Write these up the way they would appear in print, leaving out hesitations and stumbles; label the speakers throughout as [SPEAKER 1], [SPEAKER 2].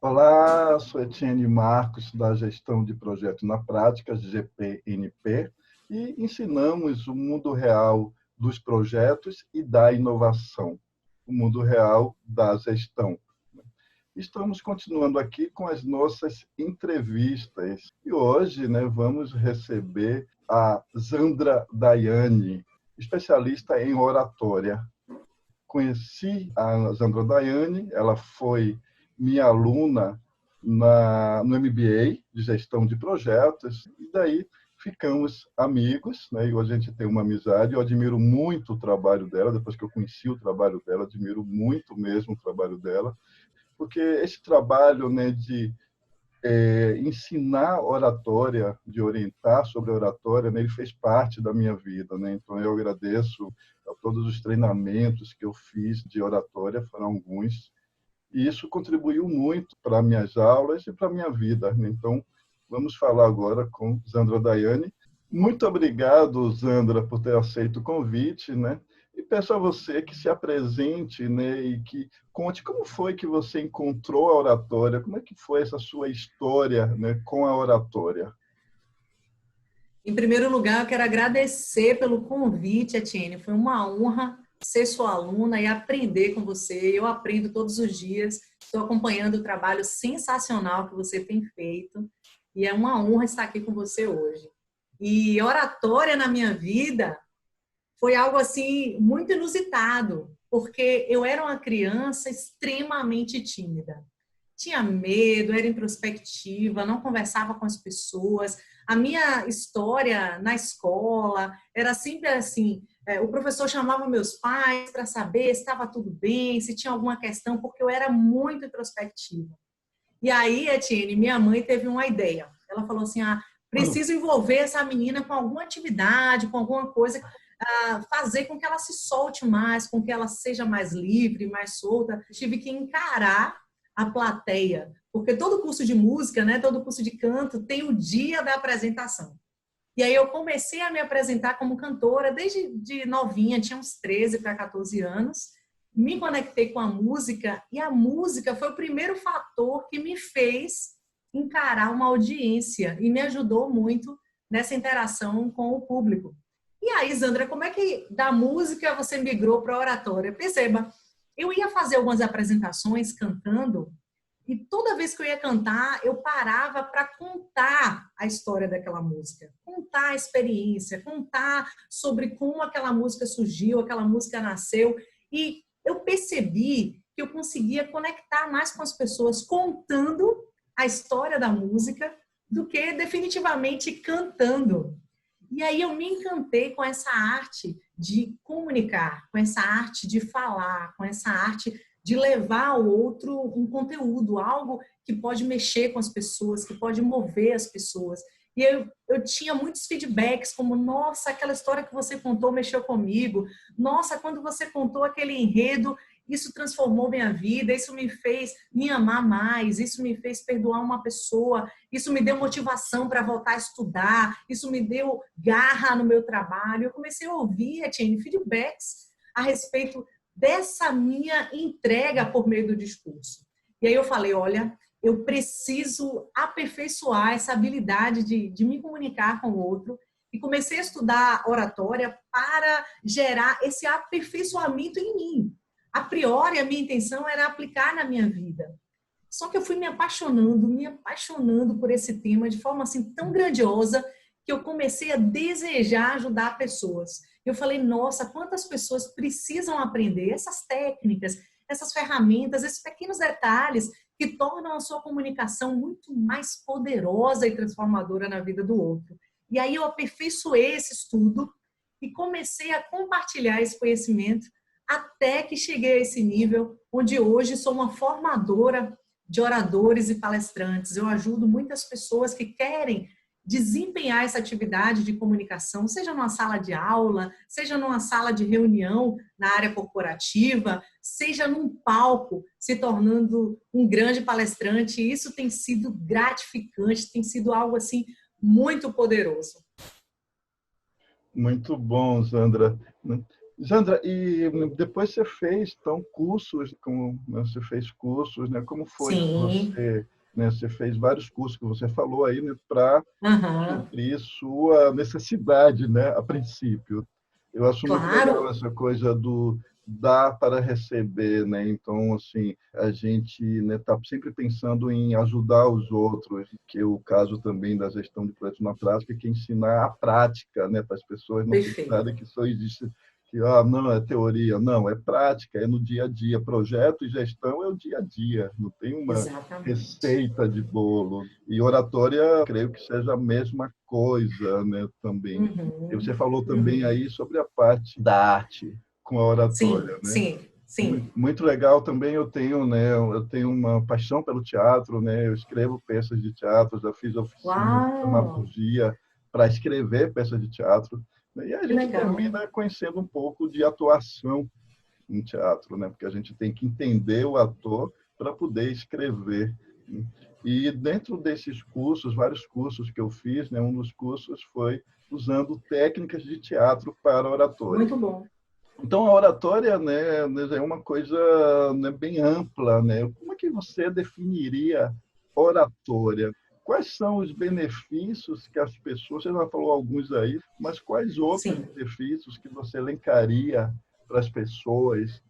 [SPEAKER 1] Olá, sou Etienne Marcos, da Gestão de Projeto na Prática, GPNP, e ensinamos o mundo real dos projetos e da inovação, o mundo real da gestão. Estamos continuando aqui com as nossas entrevistas e hoje vamos receber a Zandra Daiane, especialista em oratória. Conheci a Zandra Daiane, ela foi minha aluna no MBA de Gestão de Projetos, e daí ficamos amigos, e hoje a gente tem uma amizade. Eu admiro muito o trabalho dela, depois que eu conheci o trabalho dela, admiro muito mesmo o trabalho dela, porque esse trabalho de ensinar oratória, de orientar sobre a oratória, ele fez parte da minha vida. Então, eu agradeço a todos os treinamentos que eu fiz de oratória, foram alguns, e isso contribuiu muito para minhas aulas e para a minha vida. Então, vamos falar agora com Zandra Daiane. Muito obrigado, Zandra, por ter aceito o convite, E peço a você que se apresente, e que conte como foi que você encontrou a oratória, como é que foi essa sua história, com a oratória.
[SPEAKER 2] Em primeiro lugar, eu quero agradecer pelo convite, Etienne. Foi uma honra ser sua aluna e aprender com você. Eu aprendo todos os dias. Estou acompanhando o trabalho sensacional que você tem feito. E é uma honra estar aqui com você hoje. E oratória na minha vida foi algo assim muito inusitado, porque eu era uma criança extremamente tímida. Tinha medo, era introspectiva, não conversava com as pessoas. A minha história na escola era sempre assim, o professor chamava meus pais para saber se estava tudo bem, se tinha alguma questão, porque eu era muito introspectiva. E aí, Etienne, minha mãe teve uma ideia. Ela falou assim, preciso envolver essa menina com alguma atividade, com alguma coisa, fazer com que ela se solte mais, com que ela seja mais livre, mais solta. Tive que encarar a plateia, porque todo curso de música, todo curso de canto tem o dia da apresentação. E aí eu comecei a me apresentar como cantora desde novinha, tinha uns 13 para 14 anos, me conectei com a música e a música foi o primeiro fator que me fez encarar uma audiência e me ajudou muito nessa interação com o público. E aí, Zandra, como é que da música você migrou para a oratória? Perceba, eu ia fazer algumas apresentações cantando e toda vez que eu ia cantar, eu parava para contar a história daquela música, contar a experiência, contar sobre como aquela música surgiu, aquela música nasceu. E eu percebi que eu conseguia conectar mais com as pessoas contando a história da música do que definitivamente cantando. E aí eu me encantei com essa arte de comunicar, com essa arte de falar, com essa arte de levar ao outro um conteúdo, algo que pode mexer com as pessoas, que pode mover as pessoas. E eu tinha muitos feedbacks, como, nossa, aquela história que você contou mexeu comigo. Nossa, quando você contou aquele enredo, isso transformou minha vida, isso me fez me amar mais, isso me fez perdoar uma pessoa, isso me deu motivação para voltar a estudar, isso me deu garra no meu trabalho. Eu comecei a ouvir, Etienne, feedbacks a respeito dessa minha entrega por meio do discurso. E aí eu falei, olha, eu preciso aperfeiçoar essa habilidade de me comunicar com o outro, e comecei a estudar oratória para gerar esse aperfeiçoamento em mim. A priori, a minha intenção era aplicar na minha vida. Só que eu fui me apaixonando por esse tema de forma assim tão grandiosa que eu comecei a desejar ajudar pessoas. Eu falei, nossa, quantas pessoas precisam aprender essas técnicas, essas ferramentas, esses pequenos detalhes que tornam a sua comunicação muito mais poderosa e transformadora na vida do outro. E aí eu aperfeiçoei esse estudo e comecei a compartilhar esse conhecimento até que cheguei a esse nível, onde hoje sou uma formadora de oradores e palestrantes. Eu ajudo muitas pessoas que querem desempenhar essa atividade de comunicação, seja numa sala de aula, seja numa sala de reunião na área corporativa, seja num palco, se tornando um grande palestrante. E isso tem sido gratificante, tem sido algo assim muito poderoso.
[SPEAKER 1] Muito bom, Sandra. Sandra, e depois você fez então cursos, como você fez cursos, né? Como foi que
[SPEAKER 2] Sim.
[SPEAKER 1] você, né, você fez vários cursos que você falou aí, né, para
[SPEAKER 2] Aham.
[SPEAKER 1] suprir sua necessidade, né, a princípio. Eu acho muito legal
[SPEAKER 2] Claro.
[SPEAKER 1] essa coisa do dar para receber, né? Então, assim, a gente, né, tá sempre pensando em ajudar os outros, que é o caso também da gestão de projetos na prática, que é ensinar a prática, né, para as pessoas não
[SPEAKER 2] Perfeito.
[SPEAKER 1] pensarem que só existe que ah, não é teoria, não, é prática, é no dia a dia. Projeto e gestão é o dia a dia, não tem uma
[SPEAKER 2] Exatamente.
[SPEAKER 1] receita de bolo. E oratória, creio que seja a mesma coisa, né, também. E
[SPEAKER 2] Uhum.
[SPEAKER 1] você falou também
[SPEAKER 2] Uhum.
[SPEAKER 1] aí sobre a parte da arte com a oratória,
[SPEAKER 2] Sim,
[SPEAKER 1] né?
[SPEAKER 2] sim, sim.
[SPEAKER 1] Muito legal também eu tenho, né, eu tenho uma paixão pelo teatro, né? Eu escrevo peças de teatro, já fiz oficina de
[SPEAKER 2] Uau,
[SPEAKER 1] dramaturgia para escrever peças de teatro, né? E a
[SPEAKER 2] que
[SPEAKER 1] gente
[SPEAKER 2] legal.
[SPEAKER 1] termina conhecendo um pouco de atuação em teatro, né? Porque a gente tem que entender o ator para poder escrever, né? E dentro desses cursos, vários cursos que eu fiz, né, um dos cursos foi usando técnicas de teatro para oratória.
[SPEAKER 2] Muito bom.
[SPEAKER 1] Então, a oratória, né, é uma coisa, né, bem ampla, né? Como é que você definiria oratória? Quais são os benefícios que as pessoas, você já falou alguns aí, mas quais outros
[SPEAKER 2] Sim.
[SPEAKER 1] benefícios que você elencaria para as pessoas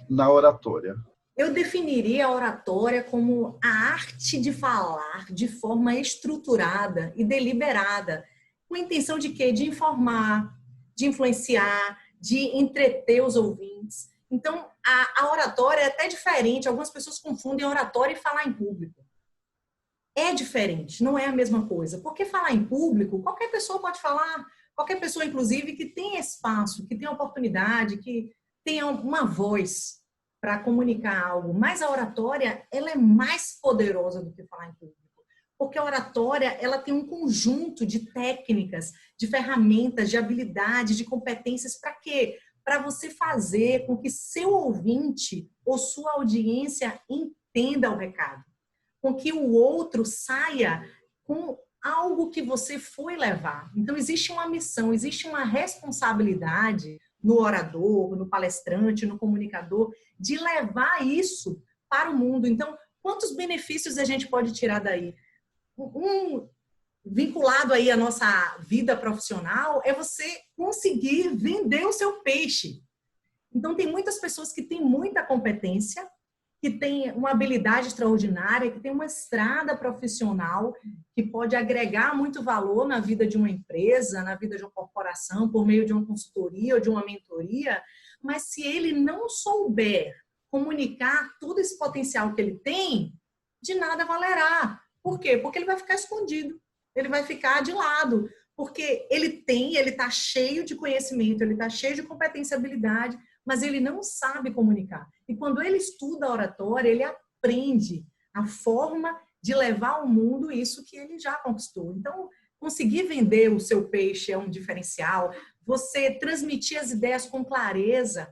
[SPEAKER 1] na oratória?
[SPEAKER 2] Eu definiria a oratória como a arte de falar de forma estruturada e deliberada, com a intenção de quê? De informar, de influenciar, de entreter os ouvintes. Então, a oratória é até diferente. Algumas pessoas confundem oratória e falar em público. É diferente, não é a mesma coisa. Porque falar em público, qualquer pessoa pode falar, qualquer pessoa, inclusive, que tenha espaço, que tenha oportunidade, que tenha uma voz para comunicar algo. Mas a oratória, ela é mais poderosa do que falar em público. Porque a oratória, ela tem um conjunto de técnicas, de ferramentas, de habilidades, de competências para quê? Para você fazer com que seu ouvinte ou sua audiência entenda o recado, com que o outro saia com algo que você foi levar. Então, existe uma missão, existe uma responsabilidade no orador, no palestrante, no comunicador, de levar isso para o mundo. Então, quantos benefícios a gente pode tirar daí? Vinculado aí à nossa vida profissional é você conseguir vender o seu peixe. Então, tem muitas pessoas que têm muita competência, que tem uma habilidade extraordinária, que tem uma estrada profissional que pode agregar muito valor na vida de uma empresa, na vida de uma corporação, por meio de uma consultoria ou de uma mentoria, mas se ele não souber comunicar todo esse potencial que ele tem, de nada valerá. Por quê? Porque ele vai ficar escondido, ele vai ficar de lado, porque ele está cheio de conhecimento, ele está cheio de competência e habilidade, mas ele não sabe comunicar. E quando ele estuda a oratória, ele aprende a forma de levar ao mundo isso que ele já conquistou. Então, conseguir vender o seu peixe é um diferencial. Você transmitir as ideias com clareza.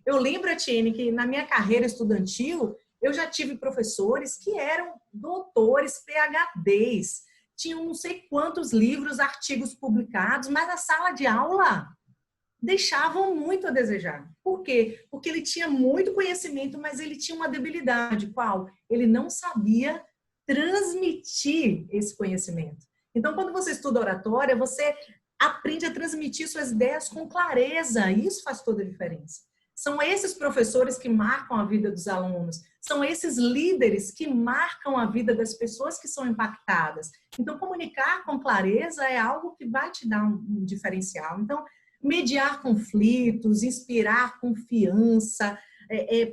[SPEAKER 2] Eu lembro, Etienne, que na minha carreira estudantil, eu já tive professores que eram doutores, PhDs, tinham não sei quantos livros, artigos publicados, mas na sala de aula deixavam muito a desejar. Por quê? Porque ele tinha muito conhecimento, mas ele tinha uma debilidade. Qual? Ele não sabia transmitir esse conhecimento. Então, quando você estuda oratória, você aprende a transmitir suas ideias com clareza. E isso faz toda a diferença. São esses professores que marcam a vida dos alunos. São esses líderes que marcam a vida das pessoas que são impactadas. Então, comunicar com clareza é algo que vai te dar um diferencial. Então, mediar conflitos, inspirar confiança,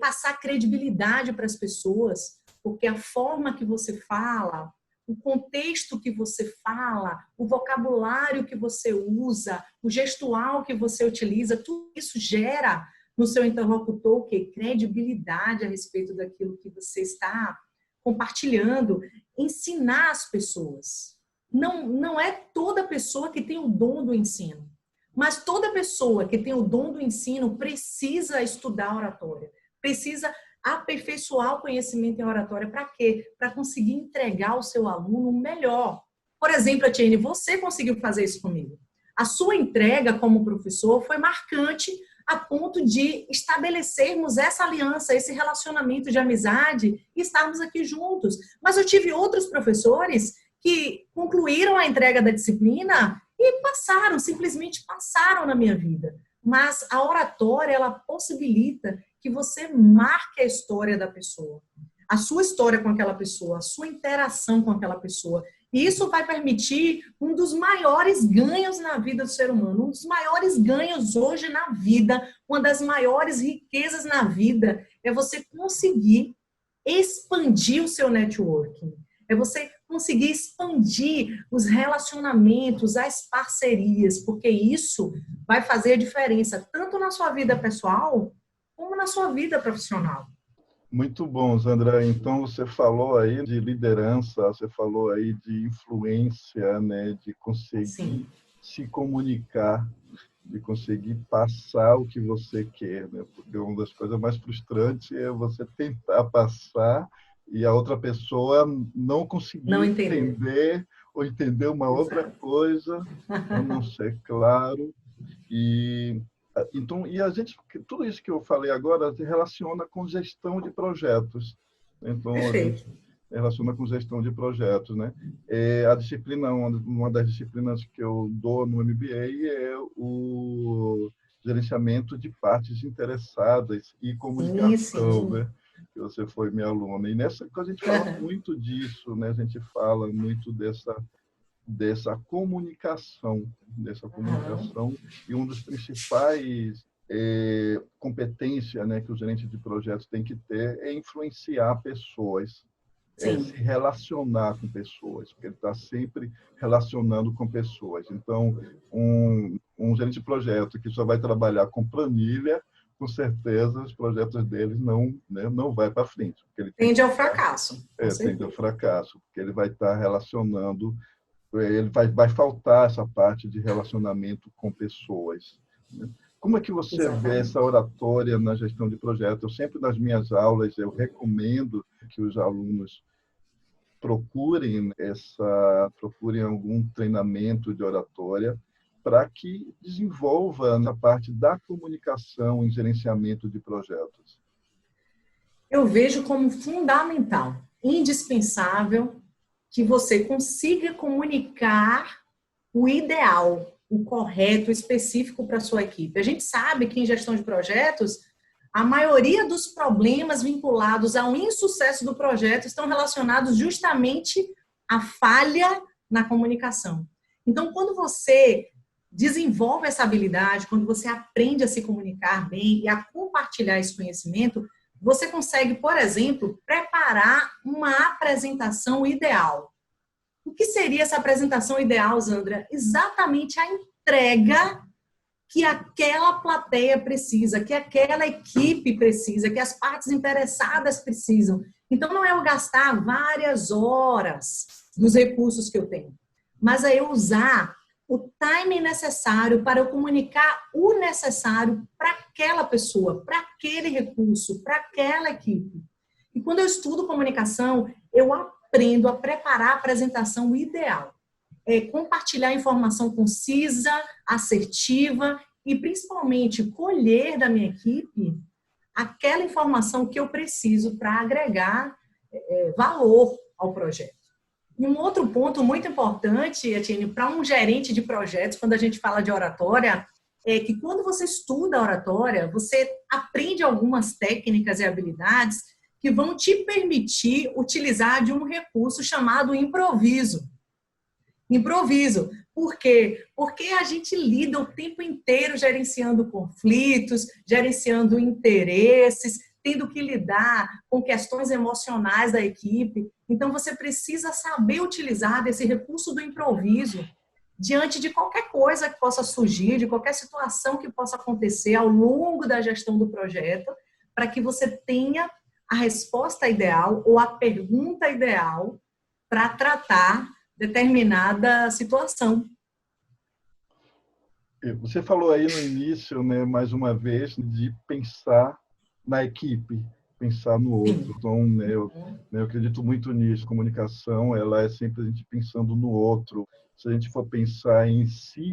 [SPEAKER 2] passar credibilidade para as pessoas, porque a forma que você fala, o contexto que você fala, o vocabulário que você usa, o gestual que você utiliza, tudo isso gera no seu interlocutor o quê? Credibilidade a respeito daquilo que você está compartilhando. Ensinar as pessoas. Não é toda pessoa que tem o dom do ensino. Mas toda pessoa que tem o dom do ensino precisa estudar oratória, precisa aperfeiçoar o conhecimento em oratória. Para quê? Para conseguir entregar ao seu aluno o melhor. Por exemplo, Etienne, você conseguiu fazer isso comigo. A sua entrega como professor foi marcante a ponto de estabelecermos essa aliança, esse relacionamento de amizade e estarmos aqui juntos. Mas eu tive outros professores que concluíram a entrega da disciplina e passaram, simplesmente passaram na minha vida. Mas a oratória, ela possibilita que você marque a história da pessoa, a sua história com aquela pessoa, a sua interação com aquela pessoa. E isso vai permitir um dos maiores ganhos na vida do ser humano, um dos maiores ganhos hoje na vida, uma das maiores riquezas na vida é você conseguir expandir o seu networking, é você conseguir expandir os relacionamentos, as parcerias, porque isso vai fazer a diferença tanto na sua vida pessoal como na sua vida profissional.
[SPEAKER 1] Muito bom, Sandra. Então, você falou aí de liderança, você falou aí de influência, né, de conseguir
[SPEAKER 2] Sim.
[SPEAKER 1] se comunicar, de conseguir passar o que você quer, né? Porque uma das coisas mais frustrantes é você tentar passar e a outra pessoa não conseguir
[SPEAKER 2] Não entender.
[SPEAKER 1] entender ou entender uma outra
[SPEAKER 2] Exato.
[SPEAKER 1] coisa, ou não ser claro. E então, e a gente, tudo isso que eu falei agora se relaciona com gestão de projetos. Então, a gente
[SPEAKER 2] Perfeito.
[SPEAKER 1] relaciona com gestão de projetos, né? A disciplina, uma das disciplinas que eu dou no MBA é o gerenciamento de partes interessadas e
[SPEAKER 2] Sim,
[SPEAKER 1] comunicação,
[SPEAKER 2] sim.
[SPEAKER 1] né? Que você foi minha aluna. E nessa a gente fala muito disso, né? A gente fala muito dessa comunicação, e um dos principais competência, né, que o gerente de projetos tem que ter é influenciar pessoas, se
[SPEAKER 2] Sim.
[SPEAKER 1] relacionar com pessoas, porque ele está sempre relacionando com pessoas. Então, um gerente de projeto que só vai trabalhar com planilha, com certeza os projetos deles não, né, não vai para frente. Porque ele tem
[SPEAKER 2] Tende
[SPEAKER 1] que
[SPEAKER 2] ao fracasso, com
[SPEAKER 1] tende ao
[SPEAKER 2] certeza.
[SPEAKER 1] fracasso, porque ele vai estar relacionando, ele vai faltar essa parte de relacionamento com pessoas, né? Como é que você vê essa
[SPEAKER 2] Exatamente.
[SPEAKER 1] oratória na gestão de projetos? Eu sempre, nas minhas aulas, eu recomendo que os alunos procurem algum treinamento de oratória para que desenvolva na parte da comunicação em gerenciamento de projetos.
[SPEAKER 2] Eu vejo como fundamental, indispensável, que você consiga comunicar o ideal, o correto, o específico para a sua equipe. A gente sabe que em gestão de projetos, a maioria dos problemas vinculados ao insucesso do projeto estão relacionados justamente à falha na comunicação. Então, quando você desenvolve essa habilidade, quando você aprende a se comunicar bem e a compartilhar esse conhecimento, você consegue, por exemplo, preparar uma apresentação ideal. O que seria essa apresentação ideal, Sandra? Exatamente a entrega que aquela plateia precisa, que aquela equipe precisa, que as partes interessadas precisam. Então, não é eu gastar várias horas dos recursos que eu tenho, mas é eu usar o timing necessário para eu comunicar o necessário para aquela pessoa, para aquele recurso, para aquela equipe. E quando eu estudo comunicação, eu aprendo a preparar a apresentação ideal. Compartilhar informação concisa, assertiva e, principalmente, colher da minha equipe aquela informação que eu preciso para agregar valor ao projeto. E um outro ponto muito importante, Etienne, para um gerente de projetos, quando a gente fala de oratória, é que quando você estuda a oratória, você aprende algumas técnicas e habilidades que vão te permitir utilizar de um recurso chamado improviso. Improviso. Por quê? Porque a gente lida o tempo inteiro gerenciando conflitos, gerenciando interesses, tendo que lidar com questões emocionais da equipe. Então, você precisa saber utilizar desse recurso do improviso diante de qualquer coisa que possa surgir, de qualquer situação que possa acontecer ao longo da gestão do projeto, para que você tenha a resposta ideal ou a pergunta ideal para tratar determinada situação.
[SPEAKER 1] Você falou aí no início, né, mais uma vez, de pensar na equipe, pensar no outro. Então, né, eu acredito muito nisso. Comunicação, ela é sempre a gente pensando no outro. Se a gente for pensar em si,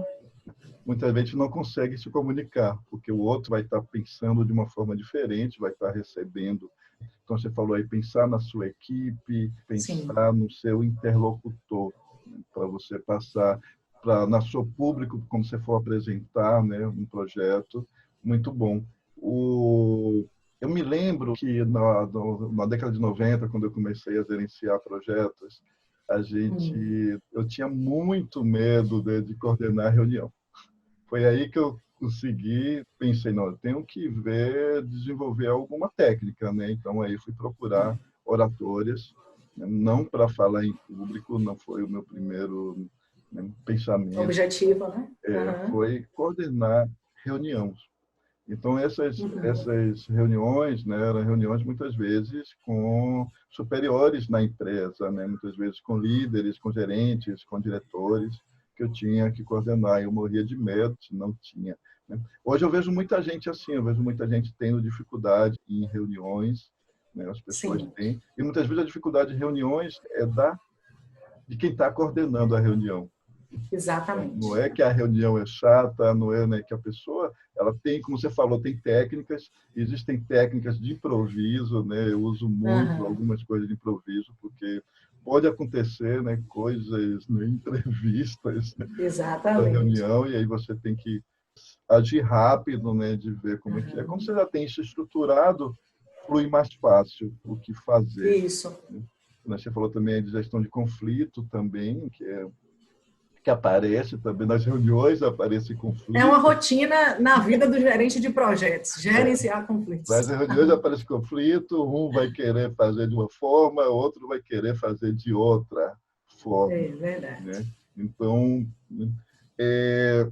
[SPEAKER 1] muitas vezes não consegue se comunicar, porque o outro vai estar pensando de uma forma diferente, vai estar recebendo. Então, você falou aí, pensar na sua equipe,
[SPEAKER 2] Sim.
[SPEAKER 1] pensar no seu interlocutor, né, para você passar na seu público, quando você for apresentar, né, um projeto, muito bom. Eu me lembro que na década de 90, quando eu comecei a gerenciar projetos,
[SPEAKER 2] Hum.
[SPEAKER 1] eu tinha muito medo de coordenar reunião. Foi aí que eu consegui, pensei, não, eu tenho que desenvolver alguma técnica, né? Então aí fui procurar oratórias, né? Não para falar em público, não foi o meu primeiro, né, pensamento,
[SPEAKER 2] Objetivo, né? Aham.
[SPEAKER 1] foi coordenar reuniões. Então
[SPEAKER 2] Uhum.
[SPEAKER 1] essas reuniões, né, eram reuniões muitas vezes com superiores na empresa, né, muitas vezes com líderes, com gerentes, com diretores, que eu tinha que coordenar. Eu morria de medo se não tinha, né. Hoje eu vejo muita gente assim, eu vejo muita gente tendo dificuldade em reuniões, né, as pessoas
[SPEAKER 2] Sim,
[SPEAKER 1] têm, e muitas vezes a dificuldade de reuniões é de quem está coordenando a reunião. Não
[SPEAKER 2] exatamente.
[SPEAKER 1] é que a reunião é chata, não é, né, que a pessoa, ela tem, como você falou, tem técnicas, existem técnicas de improviso, né? Eu uso muito
[SPEAKER 2] Aham.
[SPEAKER 1] algumas coisas de improviso, porque pode acontecer, né, coisas, né, imprevistas, né, da
[SPEAKER 2] Exatamente.
[SPEAKER 1] reunião, e aí você tem que agir rápido, né, de ver como é que é. Como
[SPEAKER 2] Aham.
[SPEAKER 1] você já tem isso estruturado, flui mais fácil o que fazer,
[SPEAKER 2] Isso.
[SPEAKER 1] né? Você falou também de gestão de conflito também, que aparece também nas reuniões, aparece
[SPEAKER 2] É uma
[SPEAKER 1] conflito.
[SPEAKER 2] rotina na vida do gerente de projetos, gerenciar conflitos.
[SPEAKER 1] Nas reuniões aparece conflito, um vai querer fazer de uma forma, outro vai querer fazer de outra
[SPEAKER 2] É
[SPEAKER 1] forma, né?
[SPEAKER 2] verdade.
[SPEAKER 1] Então, é,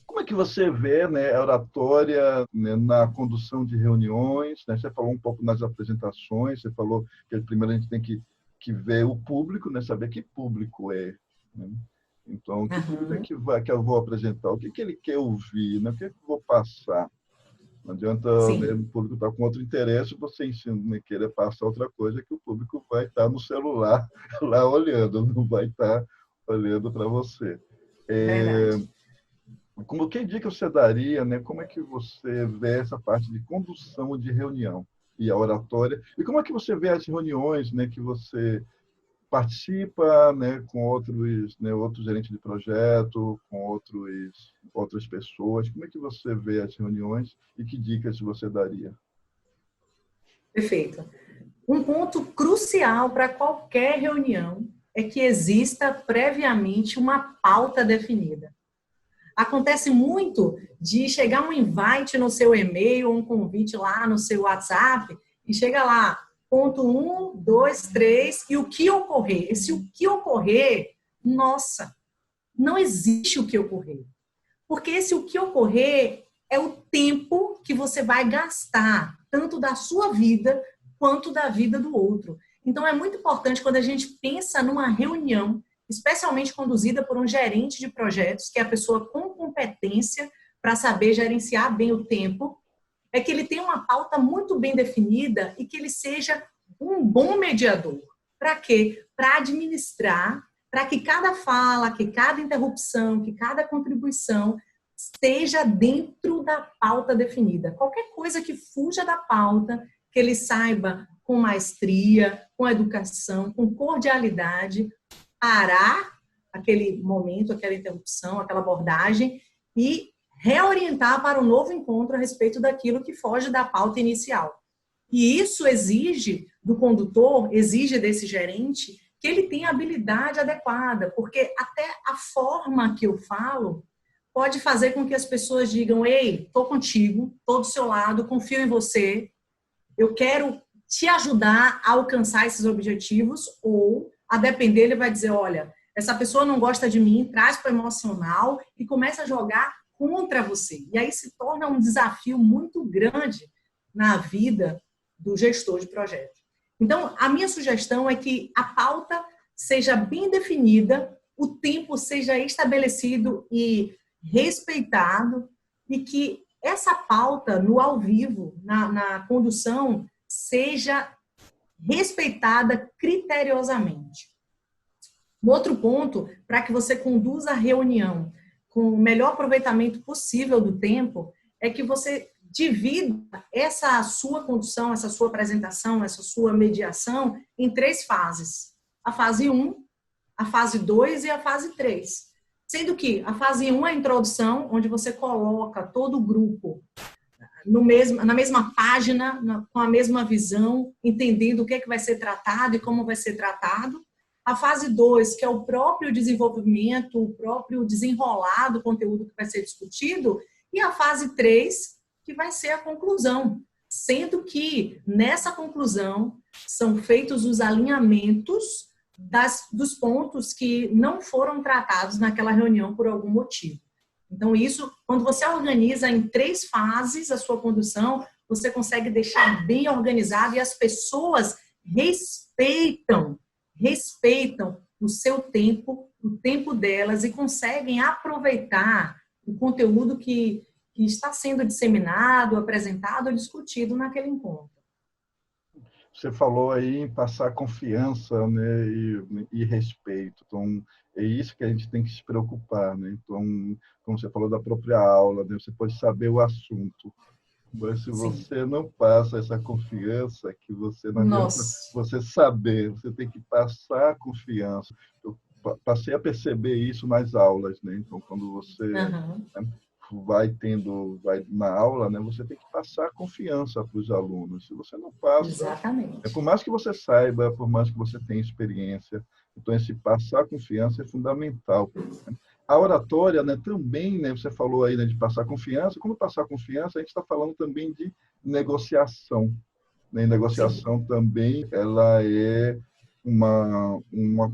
[SPEAKER 1] como é que você vê, né, a oratória, né, na condução de reuniões, né? Você falou um pouco nas apresentações, você falou que primeiro a gente tem que ver o público, né, saber que público é, né? Então, que público é
[SPEAKER 2] Aham.
[SPEAKER 1] que eu vou apresentar? O que ele quer ouvir? Né? O que eu vou passar? Não adianta, né,
[SPEAKER 2] Sim,
[SPEAKER 1] o público estar com outro interesse, você ensina, né, querer passar outra coisa, que o público vai estar no celular lá olhando, não vai estar olhando para você. É,
[SPEAKER 2] verdade.
[SPEAKER 1] que dica você daria, né? Como é que você vê essa parte de condução de reunião e a oratória? E como é que você vê as reuniões, né, que você participa, né, com outros gerentes de projeto, com outras pessoas? Como é que você vê as reuniões e que dicas você daria?
[SPEAKER 2] Perfeito. Um ponto crucial para qualquer reunião é que exista previamente uma pauta definida. Acontece muito de chegar um invite no seu e-mail, um convite lá no seu WhatsApp, e chega lá, ponto 1, 2, 3, e o que ocorrer. Esse o que ocorrer, nossa, não existe o que ocorrer. Porque esse o que ocorrer é o tempo que você vai gastar, tanto da sua vida quanto da vida do outro. Então é muito importante quando a gente pensa numa reunião, especialmente conduzida por um gerente de projetos, que é a pessoa com competência para saber gerenciar bem o tempo, é que ele tenha uma pauta muito bem definida e que ele seja um bom mediador. Para quê? Para administrar, para que cada fala, que cada interrupção, que cada contribuição esteja dentro da pauta definida. Qualquer coisa que fuja da pauta, que ele saiba com maestria, com educação, com cordialidade, parar aquele momento, aquela interrupção, aquela abordagem e reorientar para um novo encontro a respeito daquilo que foge da pauta inicial. E isso exige do condutor, exige desse gerente, que ele tenha habilidade adequada, porque até a forma que eu falo pode fazer com que as pessoas digam: ei, estou contigo, estou do seu lado, confio em você, eu quero te ajudar a alcançar esses objetivos, ou, a depender, ele vai dizer: olha, essa pessoa não gosta de mim, traz para o emocional e começa a jogar contra você. E aí se torna um desafio muito grande na vida do gestor de projeto. Então, a minha sugestão é que a pauta seja bem definida, o tempo seja estabelecido e respeitado, e que essa pauta no ao vivo, na condução, seja respeitada criteriosamente. Um outro ponto, para que você conduza a reunião com o melhor aproveitamento possível do tempo é que você divida essa sua condução, essa sua apresentação, essa sua mediação em 3 fases. A fase 1, a fase 2 e a fase 3. Sendo que a fase 1 é a introdução, onde você coloca todo o grupo na mesma página, com a mesma visão, entendendo o que é que vai ser tratado e como vai ser tratado. A fase 2, que é o próprio desenvolvimento, o próprio desenrolar do conteúdo que vai ser discutido. E a fase 3, que vai ser a conclusão. Sendo que, nessa conclusão, são feitos os alinhamentos dos pontos que não foram tratados naquela reunião por algum motivo. Então, isso, quando você organiza em 3 fases a sua condução, você consegue deixar bem organizado e as pessoas respeitam o seu tempo, o tempo delas e conseguem aproveitar o conteúdo que está sendo disseminado, apresentado ou discutido naquele encontro.
[SPEAKER 1] Você falou aí em passar confiança, né, e respeito. Então, é isso que a gente tem que se preocupar, né? Então, como você falou da própria aula, né, você pode saber o assunto, mas se você não passa essa confiança, que você não adianta você saber, você tem que passar confiança. Eu passei a perceber isso nas aulas, né? Então, quando você vai na aula, né, você tem que passar confiança para os alunos. Se você não passa,
[SPEAKER 2] exatamente.
[SPEAKER 1] Por mais que você saiba, por mais que você tenha experiência, então esse passar confiança é fundamental. A oratória, né, também, né, você falou aí, né, de passar confiança. Como passar confiança, a gente está falando também de negociação. Né? Negociação também, ela é uma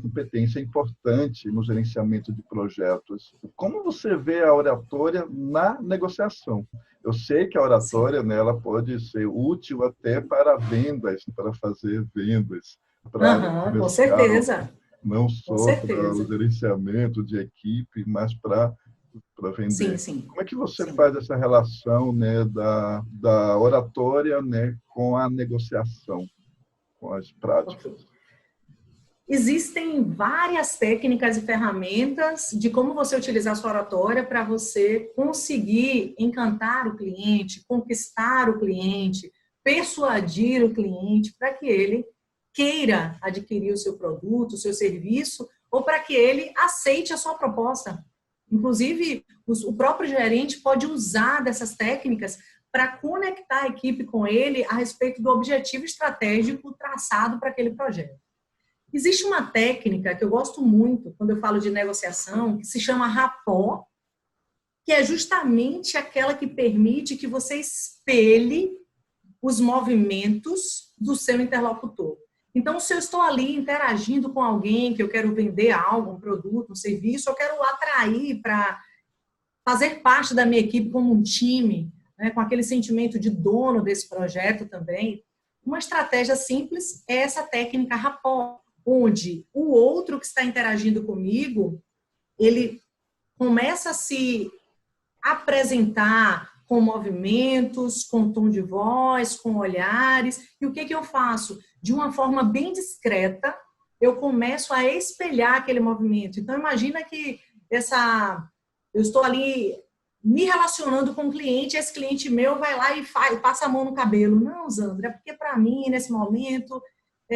[SPEAKER 1] competência importante no gerenciamento de projetos. Como você vê a oratória na negociação? Eu sei que a oratória, né, ela pode ser útil até para vendas, para fazer vendas, para
[SPEAKER 2] com certeza.
[SPEAKER 1] Não só para o gerenciamento de equipe, mas para vender. Como é que você faz essa relação, né, da oratória, né, com a negociação, com as práticas?
[SPEAKER 2] Existem várias técnicas e ferramentas de como você utilizar a sua oratória para você conseguir encantar o cliente, conquistar o cliente, persuadir o cliente para que ele queira adquirir o seu produto, o seu serviço, ou para que ele aceite a sua proposta. Inclusive, o próprio gerente pode usar dessas técnicas para conectar a equipe com ele a respeito do objetivo estratégico traçado para aquele projeto. Existe uma técnica que eu gosto muito quando eu falo de negociação, que se chama rapport, que é justamente aquela que permite que você espelhe os movimentos do seu interlocutor. Então, se eu estou ali interagindo com alguém que eu quero vender algo, um produto, um serviço, eu quero atrair para fazer parte da minha equipe como um time, né, com aquele sentimento de dono desse projeto também, uma estratégia simples é essa técnica rapport, onde o outro que está interagindo comigo, ele começa a se apresentar com movimentos, com tom de voz, com olhares. E o que eu faço? De uma forma bem discreta, eu começo a espelhar aquele movimento. Então, imagina que eu estou ali me relacionando com um cliente, esse cliente meu vai lá e passa a mão no cabelo. Não, Zandra, é porque para mim, nesse momento,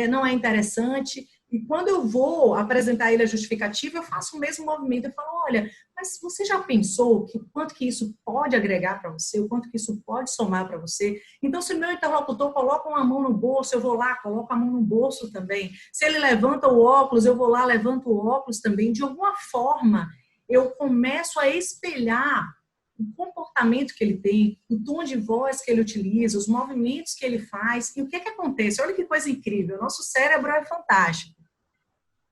[SPEAKER 2] não é interessante. E quando eu vou apresentar a ele a justificativa, eu faço o mesmo movimento. Eu falo, olha, mas você já pensou quanto que isso pode agregar para você, o quanto que isso pode somar para você? Então, se o meu interlocutor coloca uma mão no bolso, eu vou lá, coloco a mão no bolso também. Se ele levanta o óculos, eu vou lá, levanto o óculos também. De alguma forma, eu começo a espelhar o comportamento que ele tem, o tom de voz que ele utiliza, os movimentos que ele faz. E o que acontece? Olha que coisa incrível. O nosso cérebro é fantástico.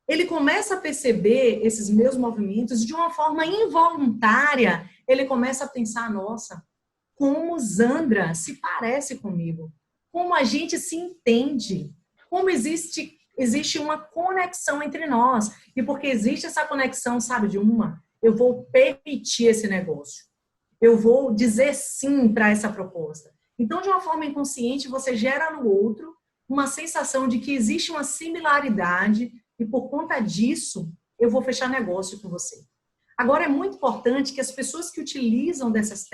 [SPEAKER 2] Ele começa a perceber esses meus movimentos de uma forma involuntária. Ele começa a pensar, nossa, como Zandra se parece comigo. Como a gente se entende. Como existe uma conexão entre nós. E porque existe essa conexão, sabe, eu vou permitir esse negócio. Eu vou dizer sim para essa proposta. Então, de uma forma inconsciente, você gera no outro uma sensação de que existe uma similaridade e, por conta disso, eu vou fechar negócio com você. Agora, é muito importante que as pessoas que utilizam dessas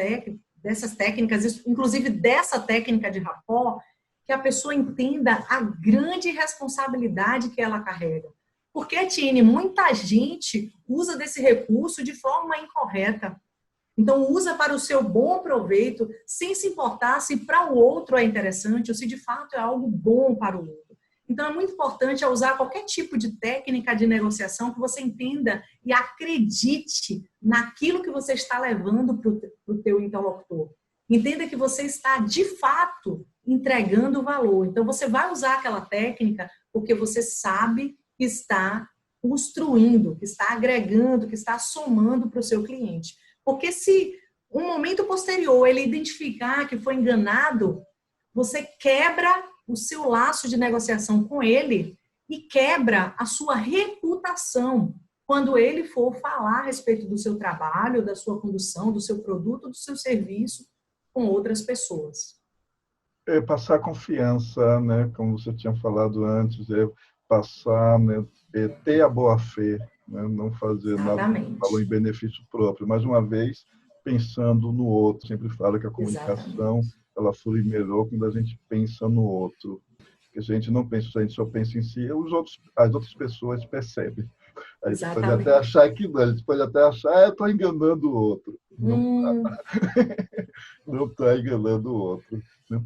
[SPEAKER 2] técnicas, inclusive dessa técnica de rapport, que a pessoa entenda a grande responsabilidade que ela carrega. Porque, Tiene, muita gente usa desse recurso de forma incorreta. Então, usa para o seu bom proveito, sem se importar se para o outro é interessante ou se de fato é algo bom para o outro. Então, é muito importante usar qualquer tipo de técnica de negociação que você entenda e acredite naquilo que você está levando para o teu interlocutor. Entenda que você está, de fato, entregando valor. Então, você vai usar aquela técnica porque você sabe que está construindo, que está agregando, que está somando para o seu cliente. Porque se um momento posterior ele identificar que foi enganado, você quebra o seu laço de negociação com ele e quebra a sua reputação quando ele for falar a respeito do seu trabalho, da sua condução, do seu produto, do seu serviço com outras pessoas.
[SPEAKER 1] É passar confiança, né? Como você tinha falado antes, passar, né? Ter a boa-fé, né? Não fazer
[SPEAKER 2] Exatamente.
[SPEAKER 1] nada falou em benefício próprio. Mais uma vez, pensando no outro. Sempre falo que a comunicação ela flui melhor quando a gente pensa no outro. Porque se a gente não pensa, se a gente só pensa em si, as outras pessoas percebem. A gente pode até achar que não, a gente pode até achar, eu estou enganando o outro. Não está enganando o outro. Né?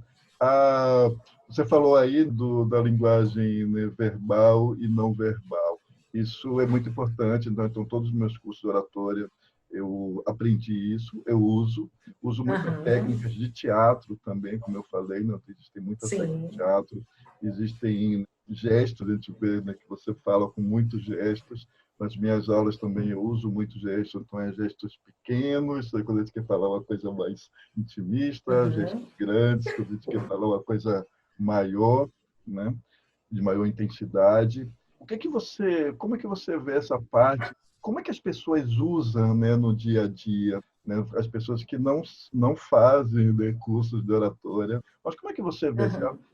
[SPEAKER 1] Você falou aí da linguagem, né, verbal e não verbal. Isso é muito importante. Então, todos os meus cursos de oratória, eu aprendi isso, eu uso muitas técnicas de teatro também, como eu falei, né? Existem muitas técnicas de teatro, existem gestos, a gente vê, né, que você fala com muitos gestos. Nas minhas aulas também eu uso muitos gestos, então é gestos pequenos, quando a gente quer falar uma coisa mais intimista, gestos grandes, quando a gente quer falar uma coisa maior, né, de maior intensidade. Como é que você vê essa parte? Como é que as pessoas usam, né, no dia a dia, né, as pessoas que não fazem, né, cursos de oratória? Mas como é que você vê?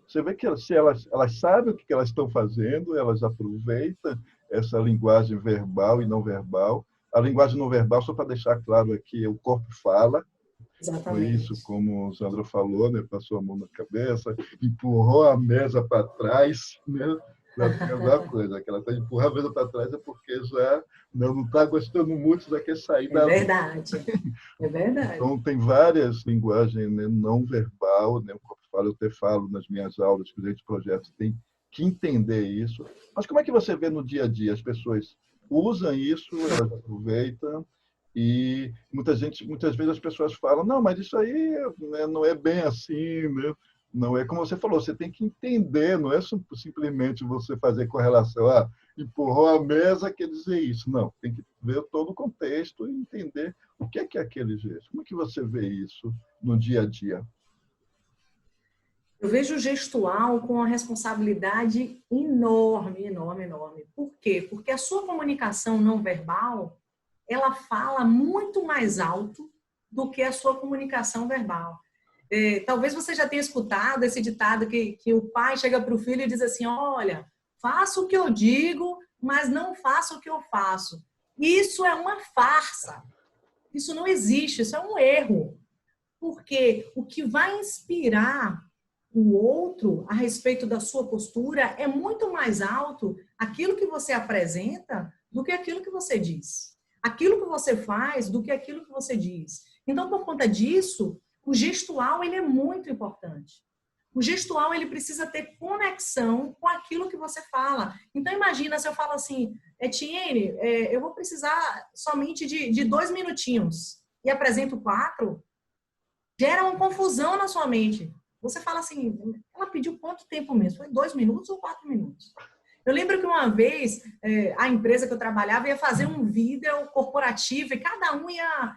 [SPEAKER 1] Você vê que se elas sabem o que elas estão fazendo, elas aproveitam essa linguagem verbal e não verbal. A linguagem não verbal, só para deixar claro aqui, o corpo fala. Foi isso, como o Sandro falou, né? Passou a mão na cabeça, empurrou a mesa para trás, né? Aquela coisa, de empurrar a mesa para trás é porque já não está gostando muito, já quer sair da...
[SPEAKER 2] É verdade.
[SPEAKER 1] Então, tem várias linguagens, né, não verbal, né? O corpo fala, eu até falo nas minhas aulas, que os projetos têm que entender isso. Mas como é que você vê no dia a dia? As pessoas usam isso, elas aproveitam, e muitas vezes as pessoas falam, não, mas isso aí, né, não é bem assim, né? Não é como você falou, você tem que entender, não é simplesmente você fazer correlação, empurrou a mesa, quer dizer isso. Não, tem que ver todo o contexto e entender o que é aquele gesto. Como é que você vê isso no dia a dia?
[SPEAKER 2] Eu vejo o gestual com uma responsabilidade enorme, enorme, enorme. Por quê? Porque a sua comunicação não verbal, ela fala muito mais alto do que a sua comunicação verbal. Talvez você já tenha escutado esse ditado que o pai chega para o filho e diz assim, olha, faça o que eu digo, mas não faça o que eu faço. Isso é uma farsa. Isso não existe, isso é um erro. Porque o que vai inspirar o outro a respeito da sua postura é muito mais alto aquilo que você apresenta do que aquilo que você diz. Aquilo que você faz do que aquilo que você diz. Então, por conta disso, o gestual ele é muito importante. O gestual ele precisa ter conexão com aquilo que você fala. Então, imagina se eu falo assim, Etienne, eu vou precisar somente de 2 minutinhos e apresento 4, gera uma confusão na sua mente. Você fala assim, ela pediu quanto tempo mesmo? Foi 2 minutos ou 4 minutos? Eu lembro que uma vez a empresa que eu trabalhava ia fazer um vídeo corporativo e cada um ia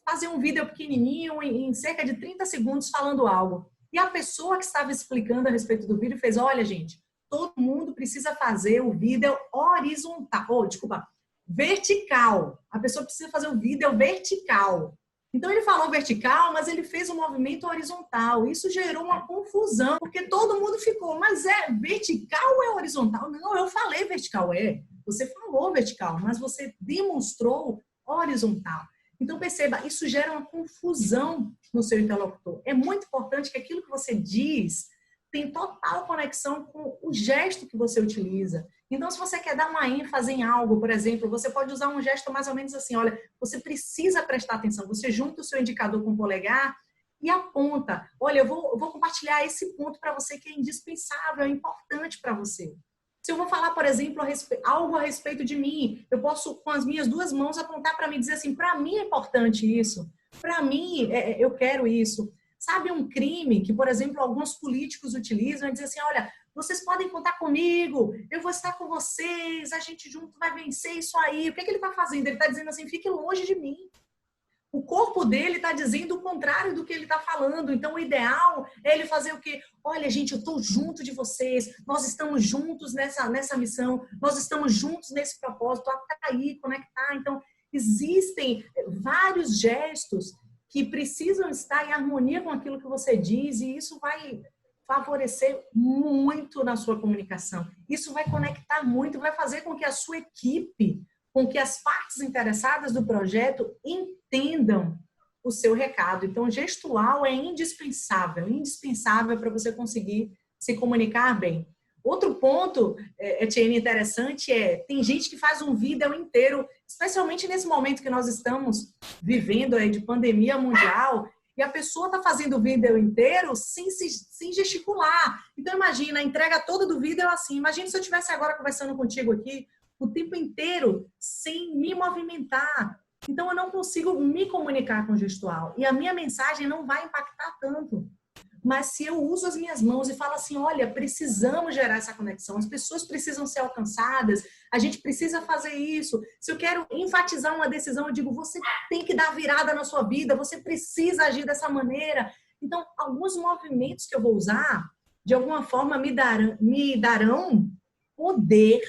[SPEAKER 2] fazer um vídeo pequenininho em cerca de 30 segundos falando algo. E a pessoa que estava explicando a respeito do vídeo fez, olha gente, todo mundo precisa fazer o vídeo horizontal, vertical. A pessoa precisa fazer o vídeo vertical. Então, ele falou vertical, mas ele fez um movimento horizontal. Isso gerou uma confusão, porque todo mundo ficou, mas é vertical ou é horizontal? Não, eu falei vertical, Você falou vertical, mas você demonstrou horizontal. Então, perceba, isso gera uma confusão no seu interlocutor. É muito importante que aquilo que você diz tem total conexão com o gesto que você utiliza. Então, se você quer dar uma ênfase em algo, por exemplo, você pode usar um gesto mais ou menos assim, olha, você precisa prestar atenção. Você junta o seu indicador com o polegar e aponta. Olha, eu vou compartilhar esse ponto para você que é indispensável, é importante para você. Se eu vou falar, por exemplo, algo a respeito de mim, eu posso, com as minhas duas mãos, apontar para mim e dizer assim, para mim é importante isso, para mim eu quero isso. Sabe um crime que, por exemplo, alguns políticos utilizam e dizem assim, olha, vocês podem contar comigo, eu vou estar com vocês, a gente junto vai vencer isso aí. O que é que ele está fazendo? Ele está dizendo assim, fique longe de mim. O corpo dele está dizendo o contrário do que ele está falando. Então, o ideal é ele fazer o quê? Olha, gente, eu estou junto de vocês. Nós estamos juntos nessa missão. Nós estamos juntos nesse propósito. Até aí, conectar. Então, existem vários gestos que precisam estar em harmonia com aquilo que você diz. E isso vai favorecer muito na sua comunicação. Isso vai conectar muito, vai fazer com que a sua equipe, com que as partes interessadas do projeto entendam o seu recado. Então, gestual é indispensável para você conseguir se comunicar bem. Outro ponto, Etienne, interessante tem gente que faz um vídeo inteiro, especialmente nesse momento que nós estamos vivendo aí de pandemia mundial, e a pessoa está fazendo o vídeo inteiro sem gesticular. Então, imagina, a entrega toda do vídeo assim. Imagina se eu estivesse agora conversando contigo aqui, o tempo inteiro sem me movimentar. Então, eu não consigo me comunicar com o gestual. E a minha mensagem não vai impactar tanto. Mas se eu uso as minhas mãos e falo assim, olha, precisamos gerar essa conexão, as pessoas precisam ser alcançadas, a gente precisa fazer isso. Se eu quero enfatizar uma decisão, eu digo, você tem que dar virada na sua vida, você precisa agir dessa maneira. Então, alguns movimentos que eu vou usar, de alguma forma, me darão poder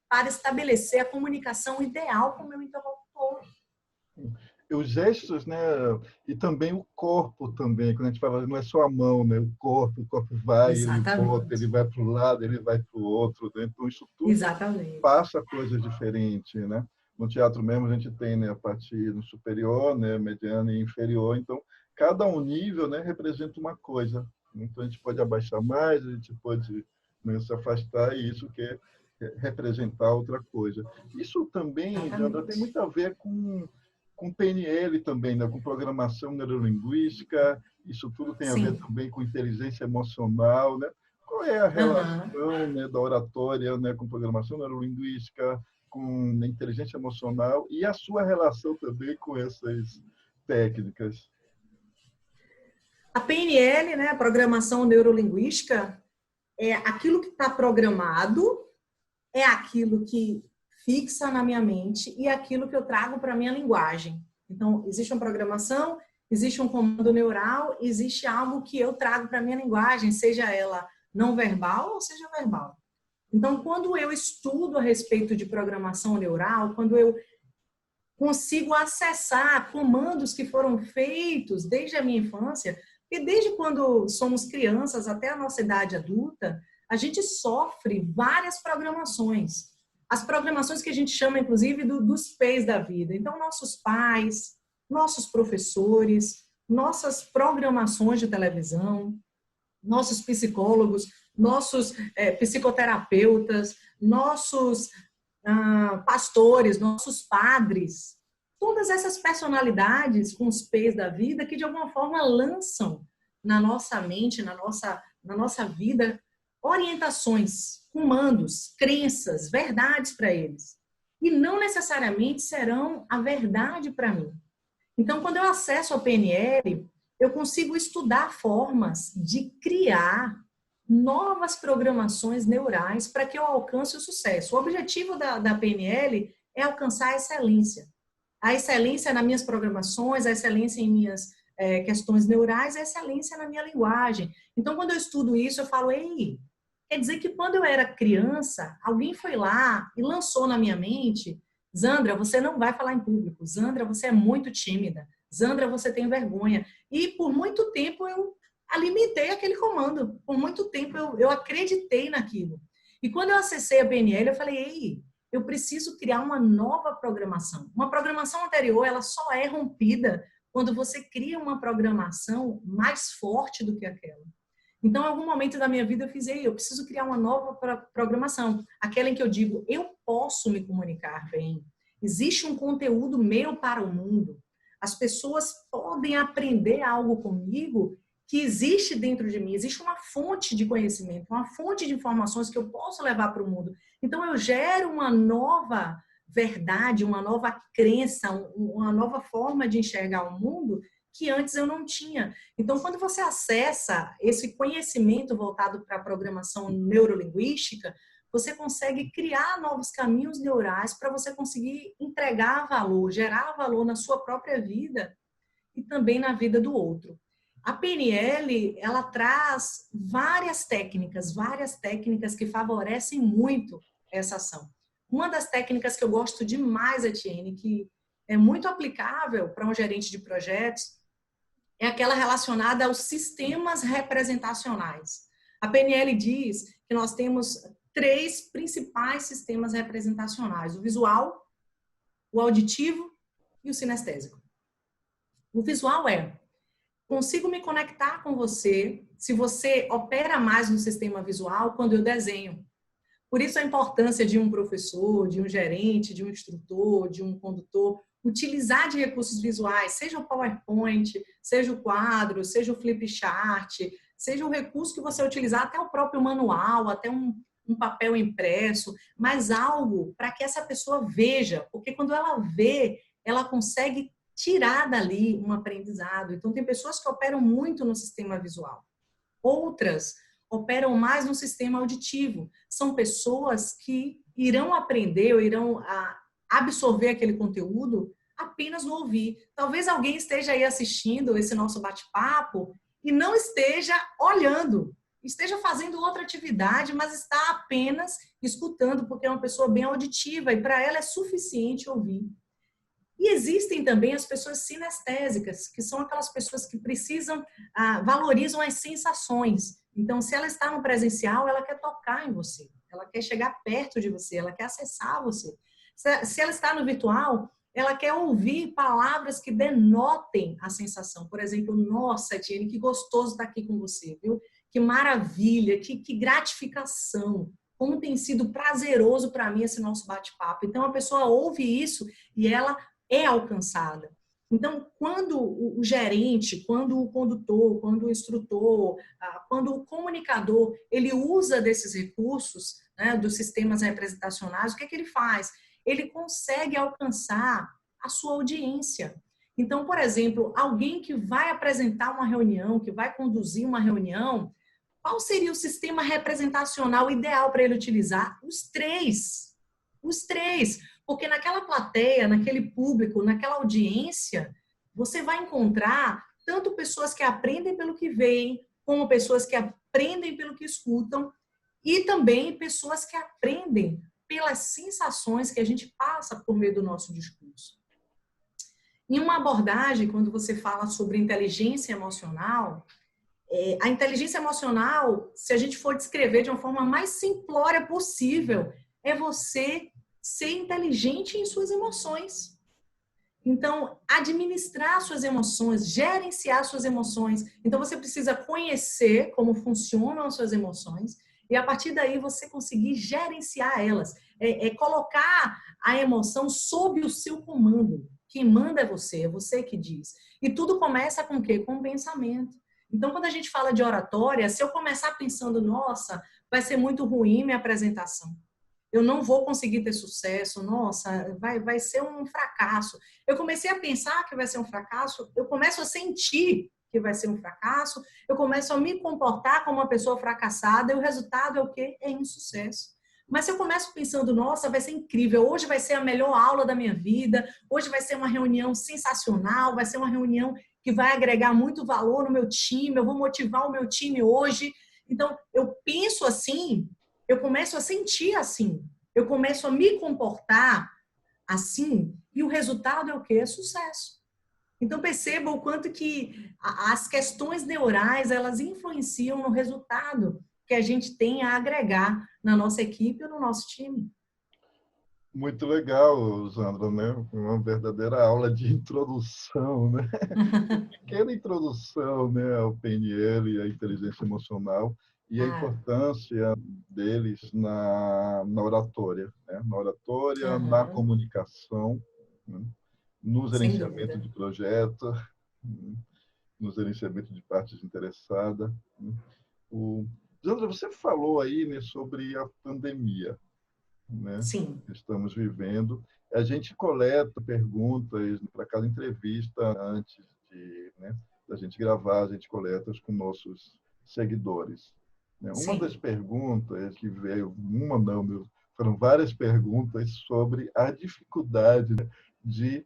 [SPEAKER 2] para estabelecer a comunicação ideal com o meu interlocutor.
[SPEAKER 1] Os gestos, né? E também o corpo também, quando a gente fala, não é só a mão, né? O corpo vai,
[SPEAKER 2] Exatamente.
[SPEAKER 1] ele volta, ele vai para o lado, ele vai para o outro, né? Então isso tudo
[SPEAKER 2] Exatamente.
[SPEAKER 1] passa coisas diferentes, né? No teatro mesmo a gente tem, né, a parte no superior, né, mediana e inferior, então cada um nível, né, representa uma coisa. Então a gente pode abaixar mais, a gente pode, né, se afastar, e isso quer representar outra coisa. Isso também, Jandra, tem muito a ver com PNL também, né? Com programação neurolinguística, isso tudo tem a ver também com inteligência emocional, né? Qual é a relação, né, da oratória, né, com programação neurolinguística, com inteligência emocional e a sua relação também com essas técnicas?
[SPEAKER 2] A PNL, né, a programação neurolinguística, é aquilo que está programado, é aquilo que fixa na minha mente e aquilo que eu trago para a minha linguagem. Então, existe uma programação, existe um comando neural, existe algo que eu trago para a minha linguagem, seja ela não verbal ou seja verbal. Então, quando eu estudo a respeito de programação neural, quando eu consigo acessar comandos que foram feitos desde a minha infância, e desde quando somos crianças até a nossa idade adulta, a gente sofre várias programações. As programações que a gente chama, inclusive, dos P's da vida. Então, nossos pais, nossos professores, nossas programações de televisão, nossos psicólogos, nossos psicoterapeutas, nossos pastores, nossos padres. Todas essas personalidades com os P's da vida que, de alguma forma, lançam na nossa mente, na nossa vida, orientações, comandos, crenças, verdades para eles. E não necessariamente serão a verdade para mim. Então, quando eu acesso a PNL, eu consigo estudar formas de criar novas programações neurais para que eu alcance o sucesso. O objetivo da PNL é alcançar a excelência. A excelência nas minhas programações, a excelência em minhas questões neurais, a excelência na minha linguagem. Então, quando eu estudo isso, eu falo, ei, quer dizer que quando eu era criança, alguém foi lá e lançou na minha mente, Zandra, você não vai falar em público. Zandra, você é muito tímida. Zandra, você tem vergonha. E por muito tempo eu alimentei aquele comando. Por muito tempo eu acreditei naquilo. E quando eu acessei a PNL, eu falei, ei, eu preciso criar uma nova programação. Uma programação anterior, ela só é rompida quando você cria uma programação mais forte do que aquela. Então, em algum momento da minha vida, eu fiz, eu preciso criar uma nova programação. Aquela em que eu digo, eu posso me comunicar bem. Existe um conteúdo meu para o mundo. As pessoas podem aprender algo comigo que existe dentro de mim. Existe uma fonte de conhecimento, uma fonte de informações que eu posso levar para o mundo. Então, eu gero uma nova verdade, uma nova crença, uma nova forma de enxergar o mundo que antes eu não tinha. Então, quando você acessa esse conhecimento voltado para a programação neurolinguística, você consegue criar novos caminhos neurais para você conseguir entregar valor, gerar valor na sua própria vida e também na vida do outro. A PNL, ela traz várias técnicas que favorecem muito essa ação. Uma das técnicas que eu gosto demais, Etienne, que é muito aplicável para um gerente de projetos, é aquela relacionada aos sistemas representacionais. A PNL diz que nós temos 3 principais sistemas representacionais: o visual, o auditivo e o sinestésico. O visual consigo me conectar com você se você opera mais no sistema visual quando eu desenho. Por isso a importância de um professor, de um gerente, de um instrutor, de um condutor, utilizar de recursos visuais, seja o PowerPoint, seja o quadro, seja o flipchart, seja o recurso que você utilizar, até o próprio manual, até um papel impresso, mas algo para que essa pessoa veja, porque quando ela vê, ela consegue tirar dali um aprendizado. Então, tem pessoas que operam muito no sistema visual. Outras operam mais no sistema auditivo. São pessoas que irão aprender ou irão absorver aquele conteúdo apenas no ouvir. Talvez alguém esteja aí assistindo esse nosso bate-papo e não esteja olhando, esteja fazendo outra atividade, mas está apenas escutando, porque é uma pessoa bem auditiva e para ela é suficiente ouvir. E existem também as pessoas sinestésicas, que são aquelas pessoas que precisam, valorizam as sensações. Então, se ela está no presencial, ela quer tocar em você, ela quer chegar perto de você, ela quer acessar você. Se ela está no virtual, ela quer ouvir palavras que denotem a sensação. Por exemplo, nossa, Etienne, que gostoso estar aqui com você, viu? Que maravilha, que gratificação. Como tem sido prazeroso para mim esse nosso bate-papo. Então, a pessoa ouve isso e ela é alcançada. Então, quando o gerente, quando o condutor, quando o instrutor, quando o comunicador, ele usa desses recursos, né, dos sistemas representacionais, o que é que ele faz? Ele consegue alcançar a sua audiência. Então, por exemplo, alguém que vai apresentar uma reunião, que vai conduzir uma reunião, qual seria o sistema representacional ideal para ele utilizar? Os três. Os três. Porque naquela plateia, naquele público, naquela audiência, você vai encontrar tanto pessoas que aprendem pelo que veem, como pessoas que aprendem pelo que escutam, e também pessoas que aprendem pelas sensações que a gente passa por meio do nosso discurso. Em uma abordagem, quando você fala sobre inteligência emocional, a inteligência emocional, se a gente for descrever de uma forma mais simplória possível, é você ser inteligente em suas emoções. Então, administrar suas emoções, gerenciar suas emoções. Então, você precisa conhecer como funcionam as suas emoções e, a partir daí, você conseguir gerenciar elas. Colocar a emoção sob o seu comando. Quem manda é você que diz. E tudo começa com o quê? Com o pensamento. Então, quando a gente fala de oratória, se eu começar pensando, nossa, vai ser muito ruim minha apresentação, eu não vou conseguir ter sucesso, nossa, vai ser um fracasso. Eu comecei a pensar que vai ser um fracasso, eu começo a sentir que vai ser um fracasso, eu começo a me comportar como uma pessoa fracassada e o resultado é o quê? É insucesso. Mas se eu começo pensando, nossa, vai ser incrível, hoje vai ser a melhor aula da minha vida, hoje vai ser uma reunião sensacional, vai ser uma reunião que vai agregar muito valor no meu time, eu vou motivar o meu time hoje. Então, eu penso assim, eu começo a sentir assim, eu começo a me comportar assim, e o resultado é o quê? É sucesso. Então, perceba o quanto que as questões neurais, elas influenciam no resultado que a gente tem a agregar na nossa equipe ou no nosso time.
[SPEAKER 1] Muito legal, Sandra, né? Uma verdadeira aula de introdução, né? Pequena introdução, né, ao PNL e à inteligência emocional e a
[SPEAKER 2] Ah,
[SPEAKER 1] importância deles na oratória, né? Na oratória, na
[SPEAKER 2] aham,
[SPEAKER 1] comunicação, né? No
[SPEAKER 2] sem
[SPEAKER 1] gerenciamento
[SPEAKER 2] dúvida.
[SPEAKER 1] de projeto, né? No gerenciamento de partes interessadas. Né? O... Sandra, você falou aí, né, sobre a pandemia, né,
[SPEAKER 2] Sim,
[SPEAKER 1] que estamos vivendo. A gente coleta perguntas para cada entrevista antes de, né, da gente gravar, a gente coleta com nossos seguidores. Né? Uma das
[SPEAKER 2] sim.
[SPEAKER 1] perguntas que veio, uma não, meu, foram várias perguntas sobre a dificuldade de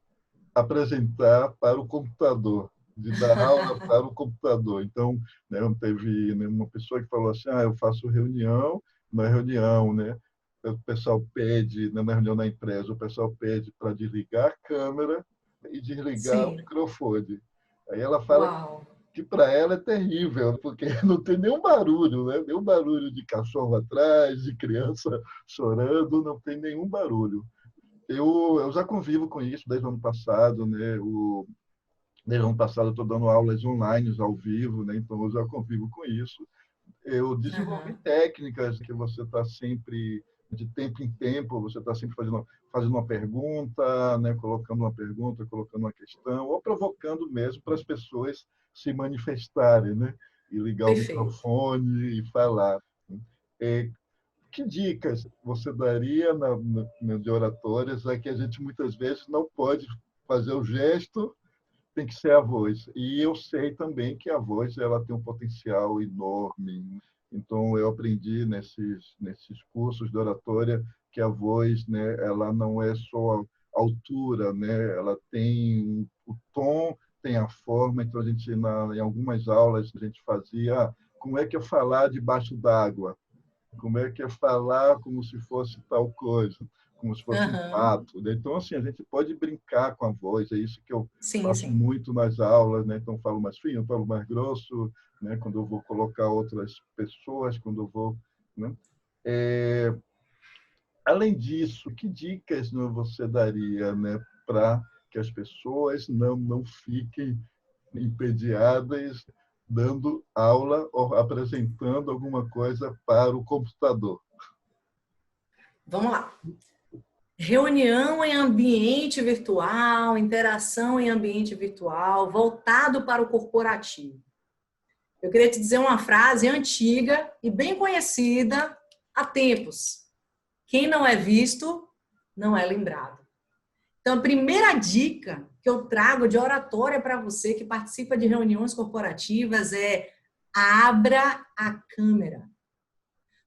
[SPEAKER 1] apresentar para o computador, de dar aula para o computador. Então, né, teve, né, uma pessoa que falou assim, eu faço reunião, na reunião, né, o pessoal pede, né, na reunião da empresa, o pessoal pede para desligar a câmera e desligar o
[SPEAKER 2] Sim.
[SPEAKER 1] microfone. Aí ela fala
[SPEAKER 2] Uau.
[SPEAKER 1] que para ela é terrível, porque não tem nenhum barulho, né? Nenhum barulho de cachorro atrás, de criança chorando, não tem nenhum barulho. Eu já convivo com isso desde o ano passado, né? Desde o ano passado eu estou dando aulas online, ao vivo, né? Então eu já convivo com isso. Eu desenvolvi
[SPEAKER 2] Aham.
[SPEAKER 1] técnicas que você está sempre, de tempo em tempo, você está sempre fazendo uma pergunta, né? Colocando uma pergunta, colocando uma questão, ou provocando mesmo para as pessoas se manifestarem, né? E ligar o
[SPEAKER 2] Perfeito.
[SPEAKER 1] microfone e falar. É, que dicas você daria de oratórias, já que a gente muitas vezes não pode fazer o gesto, tem que ser a voz. E eu sei também que a voz ela tem um potencial enorme. Então eu aprendi nesses cursos de oratória que a voz, né, ela não é só a altura, né, ela tem o tom, tem a forma. Então a gente em algumas aulas a gente fazia como é que eu falar debaixo d'água, como é que é falar como se fosse tal coisa, como se fosse um
[SPEAKER 2] Aham.
[SPEAKER 1] pato. Né? Então, assim, a gente pode brincar com a voz, é isso que eu
[SPEAKER 2] Sim,
[SPEAKER 1] faço
[SPEAKER 2] sim.
[SPEAKER 1] muito nas aulas, né? Então, eu falo mais fino, eu falo mais grosso, né? Quando eu vou colocar outras pessoas, quando eu vou... Né? É, além disso, que dicas, né, você daria, né, para que as pessoas não fiquem entediadas dando aula ou apresentando alguma coisa para o computador?
[SPEAKER 2] Vamos lá. Reunião em ambiente virtual, interação em ambiente virtual, voltado para o corporativo. Eu queria te dizer uma frase antiga e bem conhecida há tempos. Quem não é visto, não é lembrado. Então, a primeira dica que eu trago de oratória para você que participa de reuniões corporativas é: abra a câmera.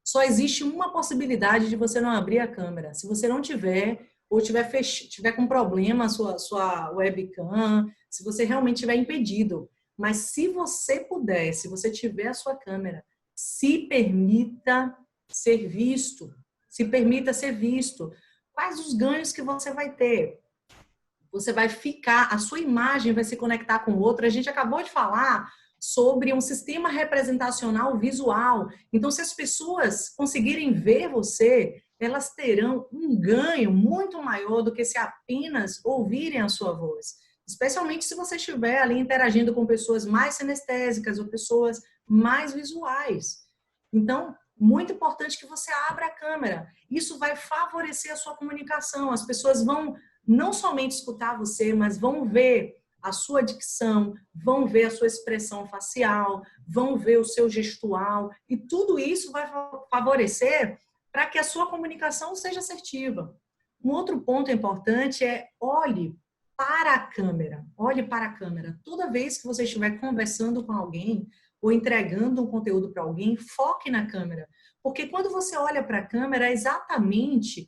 [SPEAKER 2] Só existe uma possibilidade de você não abrir a câmera. Se você não tiver, ou tiver com problema a sua webcam, se você realmente tiver impedido. Mas se você puder, se você tiver a sua câmera, se permita ser visto. Se permita ser visto. Quais os ganhos que você vai ter? Você vai ficar, a sua imagem vai se conectar com outra. A gente acabou de falar sobre um sistema representacional visual. Então, se as pessoas conseguirem ver você, elas terão um ganho muito maior do que se apenas ouvirem a sua voz. Especialmente se você estiver ali interagindo com pessoas mais sinestésicas ou pessoas mais visuais. Então, muito importante que você abra a câmera. Isso vai favorecer a sua comunicação. As pessoas vão não somente escutar você, mas vão ver a sua dicção, vão ver a sua expressão facial, vão ver o seu gestual, e tudo isso vai favorecer para que a sua comunicação seja assertiva. Um outro ponto importante é olhe para a câmera. Olhe para a câmera. Toda vez que você estiver conversando com alguém ou entregando um conteúdo para alguém, foque na câmera. Porque quando você olha para a câmera, é exatamente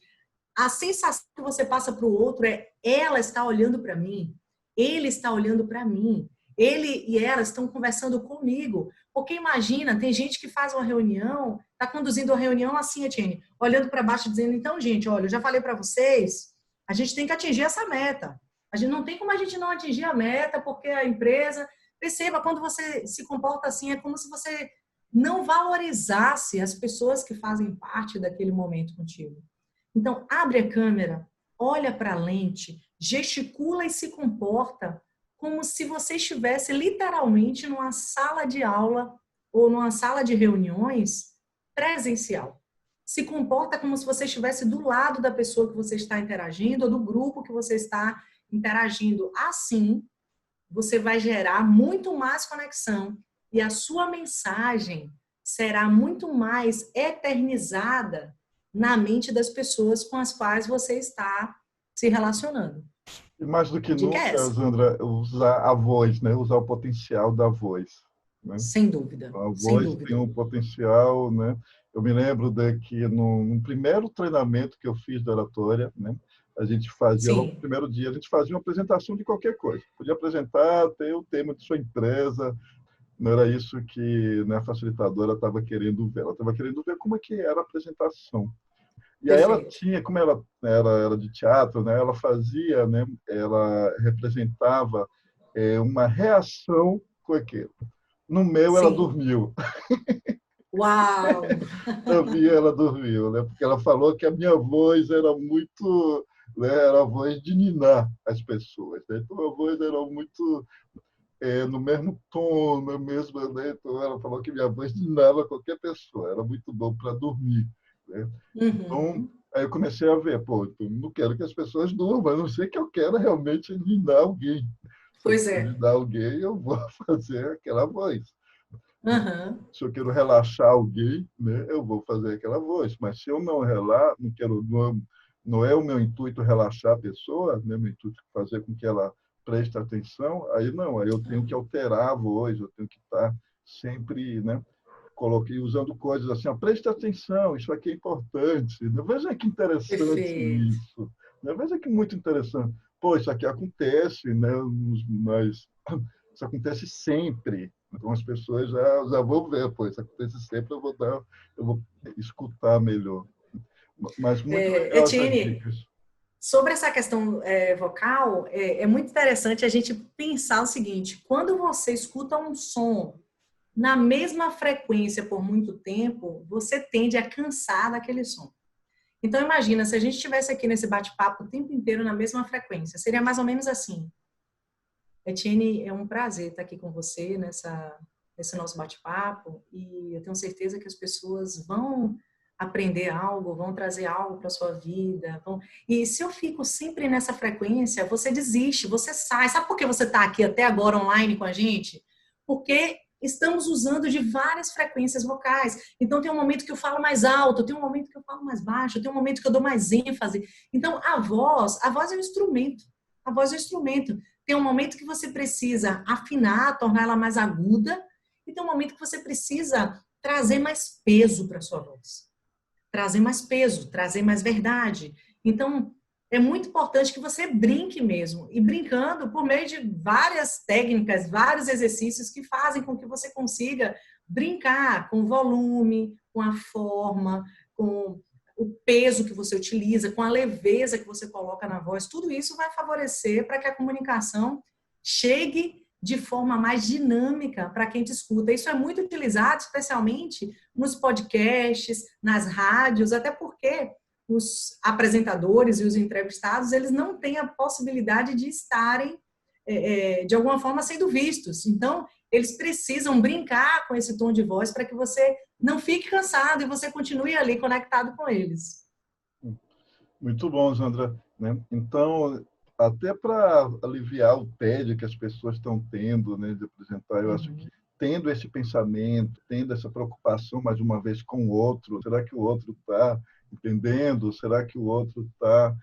[SPEAKER 2] a sensação que você passa para o outro é: ela está olhando para mim, ele está olhando para mim, ele e ela estão conversando comigo. Porque imagina, tem gente que faz uma reunião, está conduzindo uma reunião assim, Etienne, olhando para baixo dizendo: então, gente, olha, eu já falei para vocês, a gente tem que atingir essa meta. A gente não tem como a gente não atingir a meta, porque a empresa... Perceba, quando você se comporta assim, é como se você não valorizasse as pessoas que fazem parte daquele momento contigo. Então, abre a câmera, olha para a lente, gesticula e se comporta como se você estivesse literalmente numa sala de aula ou numa sala de reuniões presencial. Se comporta como se você estivesse do lado da pessoa que você está interagindo ou do grupo que você está interagindo. Assim, você vai gerar muito mais conexão e a sua mensagem será muito mais eternizada na mente das pessoas com as quais você está se relacionando.
[SPEAKER 1] E mais do que
[SPEAKER 2] Dica é
[SPEAKER 1] nunca,
[SPEAKER 2] essa.
[SPEAKER 1] Sandra, usar a voz, né? Usar o potencial da voz, né?
[SPEAKER 2] Sem dúvida,
[SPEAKER 1] A
[SPEAKER 2] sem
[SPEAKER 1] voz tem
[SPEAKER 2] dúvida.
[SPEAKER 1] um potencial, né? Eu me lembro de que no primeiro treinamento que eu fiz de oratória, né? A gente fazia, logo no
[SPEAKER 2] Sim,
[SPEAKER 1] primeiro dia, a gente fazia uma apresentação de qualquer coisa. Podia apresentar, ter o tema de sua empresa, não era isso que, né, a facilitadora estava querendo ver. Ela estava querendo ver como é que era a apresentação. E aí ela
[SPEAKER 2] perfeito.
[SPEAKER 1] tinha, como ela era de teatro, né? Ela fazia, né? Ela representava uma reação com aquilo. No meu, ela
[SPEAKER 2] Sim.
[SPEAKER 1] dormiu.
[SPEAKER 2] Uau!
[SPEAKER 1] No meu, ela dormiu, né? Porque ela falou que a minha voz era muito, né? Era a voz de ninar as pessoas, né? Então a voz era muito no mesmo tom, no mesmo, né? Então ela falou que minha voz ninava qualquer pessoa. Era muito bom para dormir, né? Então,
[SPEAKER 2] Uhum.
[SPEAKER 1] aí eu comecei a ver, pô, eu não quero que as pessoas durmam, a não ser que eu quero realmente ninar alguém. Se eu
[SPEAKER 2] Pois
[SPEAKER 1] quero
[SPEAKER 2] é.
[SPEAKER 1] ninar alguém, eu vou fazer aquela voz.
[SPEAKER 2] Uhum.
[SPEAKER 1] Se eu quero relaxar alguém, né, eu vou fazer aquela voz. Mas se eu não relaxo, não quero, não é o meu intuito relaxar a pessoa, né, meu intuito é fazer com que ela preste atenção, aí não, aí eu tenho que alterar a voz, eu tenho que estar sempre, né, coloquei usando coisas assim, ó, preste atenção, isso aqui é importante. Né? Veja que interessante
[SPEAKER 2] Perfeito.
[SPEAKER 1] isso. Né? Veja que muito interessante. Pô, isso aqui acontece, né? Mas isso acontece sempre. Então as pessoas já vão ver, pô, isso acontece sempre, eu vou escutar melhor. Mas muito legal essas
[SPEAKER 2] Etienne,
[SPEAKER 1] dicas.
[SPEAKER 2] sobre essa questão vocal, é muito interessante a gente pensar o seguinte: quando você escuta um som na mesma frequência por muito tempo, você tende a cansar daquele som. Então, imagina, se a gente estivesse aqui nesse bate-papo o tempo inteiro na mesma frequência, seria mais ou menos assim. Etienne, é um prazer estar aqui com você nesse nosso bate-papo e eu tenho certeza que as pessoas vão aprender algo, vão trazer algo para a sua vida. E se eu fico sempre nessa frequência, você desiste, você sai. Sabe por que você está aqui até agora online com a gente? Porque estamos usando de várias frequências vocais. Então, tem um momento que eu falo mais alto, tem um momento que eu falo mais baixo, tem um momento que eu dou mais ênfase. Então, a voz é um instrumento. A voz é um instrumento. Tem um momento que você precisa afinar, tornar ela mais aguda, e tem um momento que você precisa trazer mais peso para sua voz. Trazer mais peso, trazer mais verdade. Então, é muito importante que você brinque mesmo. E brincando por meio de várias técnicas, vários exercícios que fazem com que você consiga brincar com o volume, com a forma, com o peso que você utiliza, com a leveza que você coloca na voz. Tudo isso vai favorecer para que a comunicação chegue de forma mais dinâmica para quem te escuta. Isso é muito utilizado, especialmente nos podcasts, nas rádios, até porque os apresentadores e os entrevistados, eles não têm a possibilidade de estarem, de alguma forma, sendo vistos. Então, eles precisam brincar com esse tom de voz para que você não fique cansado e você continue ali conectado com eles.
[SPEAKER 1] Muito bom, Sandra. Né? Então, até para aliviar o tédio que as pessoas estão tendo, né, de apresentar, eu acho que
[SPEAKER 2] Uhum.
[SPEAKER 1] tendo esse pensamento, tendo essa preocupação mais uma vez com o outro, será que o outro está entendendo? Será que o outro está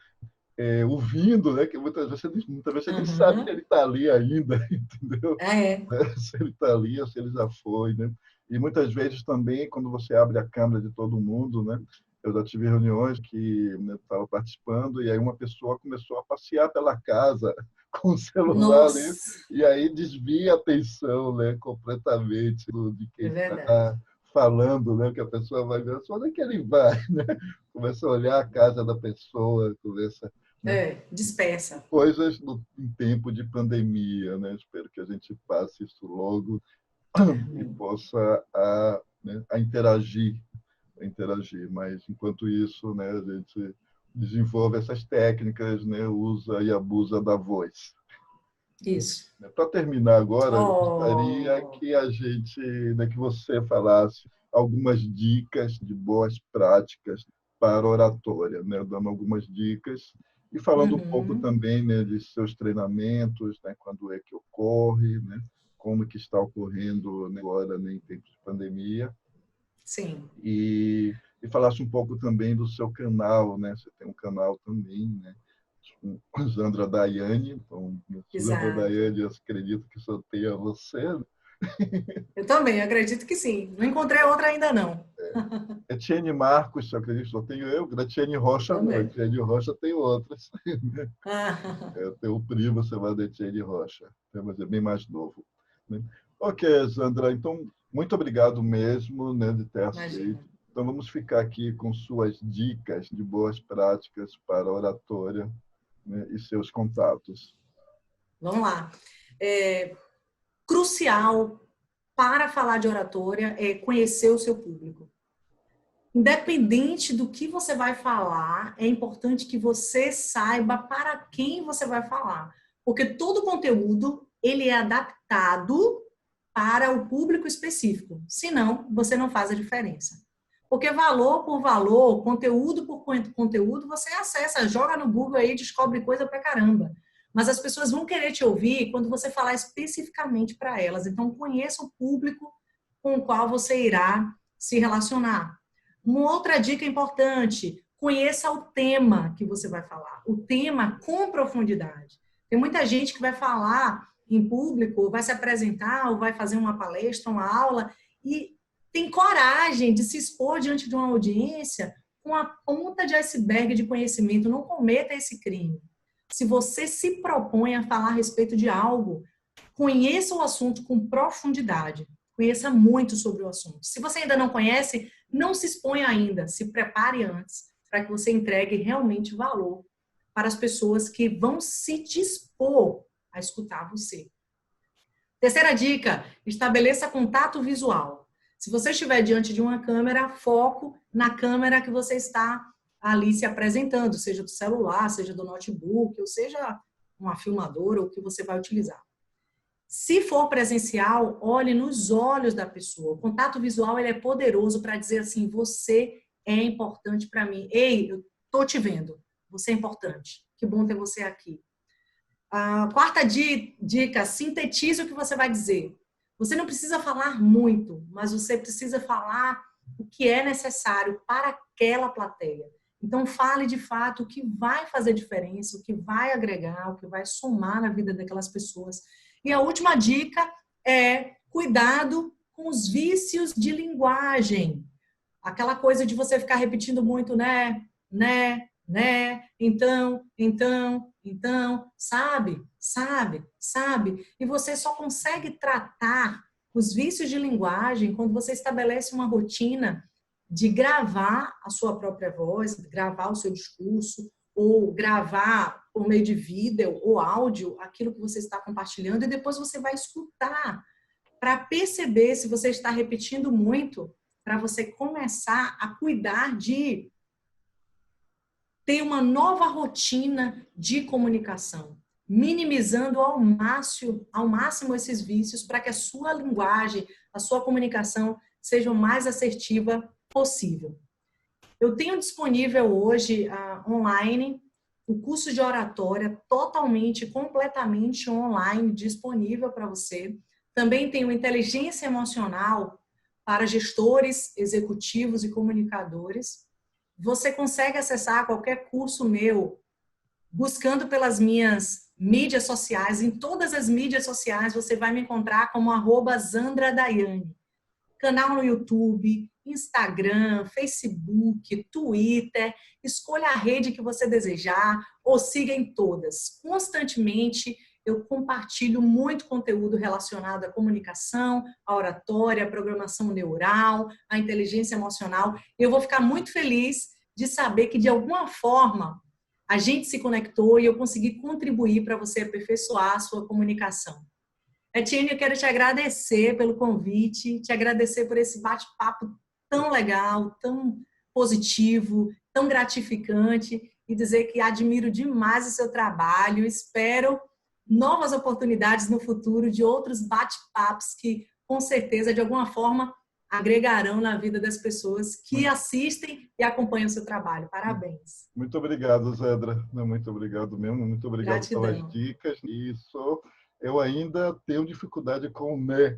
[SPEAKER 1] ouvindo? Né? Que muitas vezes você nem sabe que
[SPEAKER 2] Uhum.
[SPEAKER 1] ele está ali ainda, entendeu?
[SPEAKER 2] É.
[SPEAKER 1] Se ele está ali ou se ele já foi, né? E muitas vezes também, quando você abre a câmera de todo mundo, né? Eu já tive reuniões que eu estava participando e aí uma pessoa começou a passear pela casa com o celular ali
[SPEAKER 2] Nossa,
[SPEAKER 1] e aí desvia a atenção, né? Completamente de
[SPEAKER 2] é
[SPEAKER 1] quem
[SPEAKER 2] verdade.
[SPEAKER 1] está falando, né? Que a pessoa vai ver, onde é que ele vai, né? Começa a olhar a casa da pessoa, começa, né?
[SPEAKER 2] Dispersa.
[SPEAKER 1] Coisas em tempo de pandemia, né? Espero que a gente passe isso logo e
[SPEAKER 2] Amém.
[SPEAKER 1] possa né, a interagir. Mas enquanto isso, né, a gente desenvolve essas técnicas, né? Usa e abusa da voz.
[SPEAKER 2] Isso.
[SPEAKER 1] Para terminar agora, eu gostaria
[SPEAKER 2] Oh.
[SPEAKER 1] que a gente, né, que você falasse algumas dicas de boas práticas para oratória, né? Dando algumas dicas e falando um pouco
[SPEAKER 2] Uhum.
[SPEAKER 1] também, né, de seus treinamentos, né? Quando é que ocorre, né? Como que está ocorrendo, né, agora, né, em tempos de pandemia.
[SPEAKER 2] Sim.
[SPEAKER 1] E falasse um pouco também do seu canal, né? Você tem um canal também, né? Com Zandra Daiane. Então, Zandra
[SPEAKER 2] Exato.
[SPEAKER 1] Daiane, eu acredito que só tenha você.
[SPEAKER 2] Eu também, acredito que sim. Não encontrei outra ainda não.
[SPEAKER 1] Etienne Marcos, eu acredito que só tenho eu. Etienne Rocha, não.
[SPEAKER 2] Também.
[SPEAKER 1] Etienne Rocha tem outras.
[SPEAKER 2] Ah,
[SPEAKER 1] Eu tenho um primo chamado Etienne Rocha, mas é bem mais novo. Né? Ok, Zandra, então, muito obrigado mesmo, né, de ter
[SPEAKER 2] imagina.
[SPEAKER 1] aceito. Então, vamos ficar aqui com suas dicas de boas práticas para a oratória, né, e seus contatos.
[SPEAKER 2] Vamos lá. Crucial para falar de oratória é conhecer o seu público. Independente do que você vai falar, é importante que você saiba para quem você vai falar, porque todo conteúdo ele é adaptado para o público específico. Senão, você não faz a diferença. Porque valor por valor, conteúdo por conteúdo, você acessa, joga no Google aí, descobre coisa pra caramba. Mas as pessoas vão querer te ouvir quando você falar especificamente para elas. Então, conheça o público com o qual você irá se relacionar. Uma outra dica importante, conheça o tema que você vai falar. O tema com profundidade. Tem muita gente que vai falar em público, vai se apresentar, ou vai fazer uma palestra, uma aula, e tem coragem de se expor diante de uma audiência com a ponta de iceberg de conhecimento. Não cometa esse crime. Se você se propõe a falar a respeito de algo, conheça o assunto com profundidade. Conheça muito sobre o assunto. Se você ainda não conhece, não se exponha ainda. Se prepare antes para que você entregue realmente valor para as pessoas que vão se dispor a escutar você. Terceira dica, estabeleça contato visual. Se você estiver diante de uma câmera, foco na câmera que você está ali se apresentando, seja do celular, seja do notebook, ou seja uma filmadora, ou o que você vai utilizar. Se for presencial, olhe nos olhos da pessoa. O contato visual ele é poderoso para dizer assim, você é importante para mim. Ei, eu tô te vendo. Você é importante. Que bom ter você aqui. A quarta dica, sintetize o que você vai dizer. Você não precisa falar muito, mas você precisa falar o que é necessário para aquela plateia. Então, fale de fato o que vai fazer diferença, o que vai agregar, o que vai somar na vida daquelas pessoas. E a última dica é cuidado com os vícios de linguagem. Aquela coisa de você ficar repetindo muito, né, então, sabe. E você só consegue tratar os vícios de linguagem quando você estabelece uma rotina de gravar a sua própria voz, gravar o seu discurso, ou gravar por meio de vídeo ou áudio aquilo que você está compartilhando e depois você vai escutar para perceber se você está repetindo muito, para você começar a cuidar de ter uma nova rotina de comunicação, minimizando ao máximo esses vícios para que a sua linguagem, a sua comunicação seja o mais assertiva possível. Eu tenho disponível hoje online o curso de oratória totalmente, completamente online, disponível para você. Também tenho inteligência emocional para gestores, executivos e comunicadores. Você consegue acessar qualquer curso meu buscando pelas minhas mídias sociais. Em todas as mídias sociais você vai me encontrar como @ZandraDaiane. Canal no YouTube, Instagram, Facebook, Twitter. Escolha a rede que você desejar ou siga em todas. Constantemente eu compartilho muito conteúdo relacionado à comunicação, à oratória, à programação neural, à inteligência emocional. Eu vou ficar muito feliz de saber que, de alguma forma, a gente se conectou e eu consegui contribuir para você aperfeiçoar a sua comunicação. Etienne, eu quero te agradecer pelo convite, te agradecer por esse bate-papo tão legal, tão positivo, tão gratificante e dizer que admiro demais o seu trabalho, espero novas oportunidades no futuro de outros bate-papos que, com certeza, de alguma forma, agregarão na vida das pessoas que assistem e acompanham o seu trabalho. Parabéns.
[SPEAKER 1] Muito obrigado, Zedra. Muito obrigado mesmo. Muito obrigado pelas
[SPEAKER 2] Gratidão.
[SPEAKER 1] dicas. Eu ainda tenho dificuldade com o né.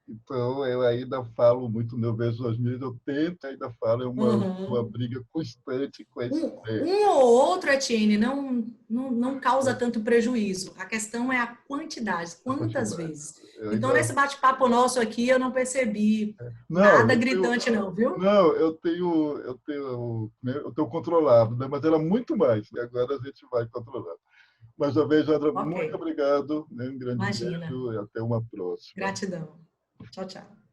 [SPEAKER 1] Então, eu ainda falo muito, eu vejo as mídias, eu tento, ainda falo, é uma briga constante com esse né.
[SPEAKER 2] Um ou outro, Etienne, não causa tanto prejuízo. A questão é a quantidade, quantas vezes. Então, nesse bate-papo nosso aqui, eu não percebi nada gritante, não, viu?
[SPEAKER 1] Não, eu tenho controlado, né? Mas era muito mais. E agora a gente vai controlando. Mais uma vez, André, muito obrigado. Né? Um grande beijo e até uma próxima.
[SPEAKER 2] Gratidão. Tchau, tchau.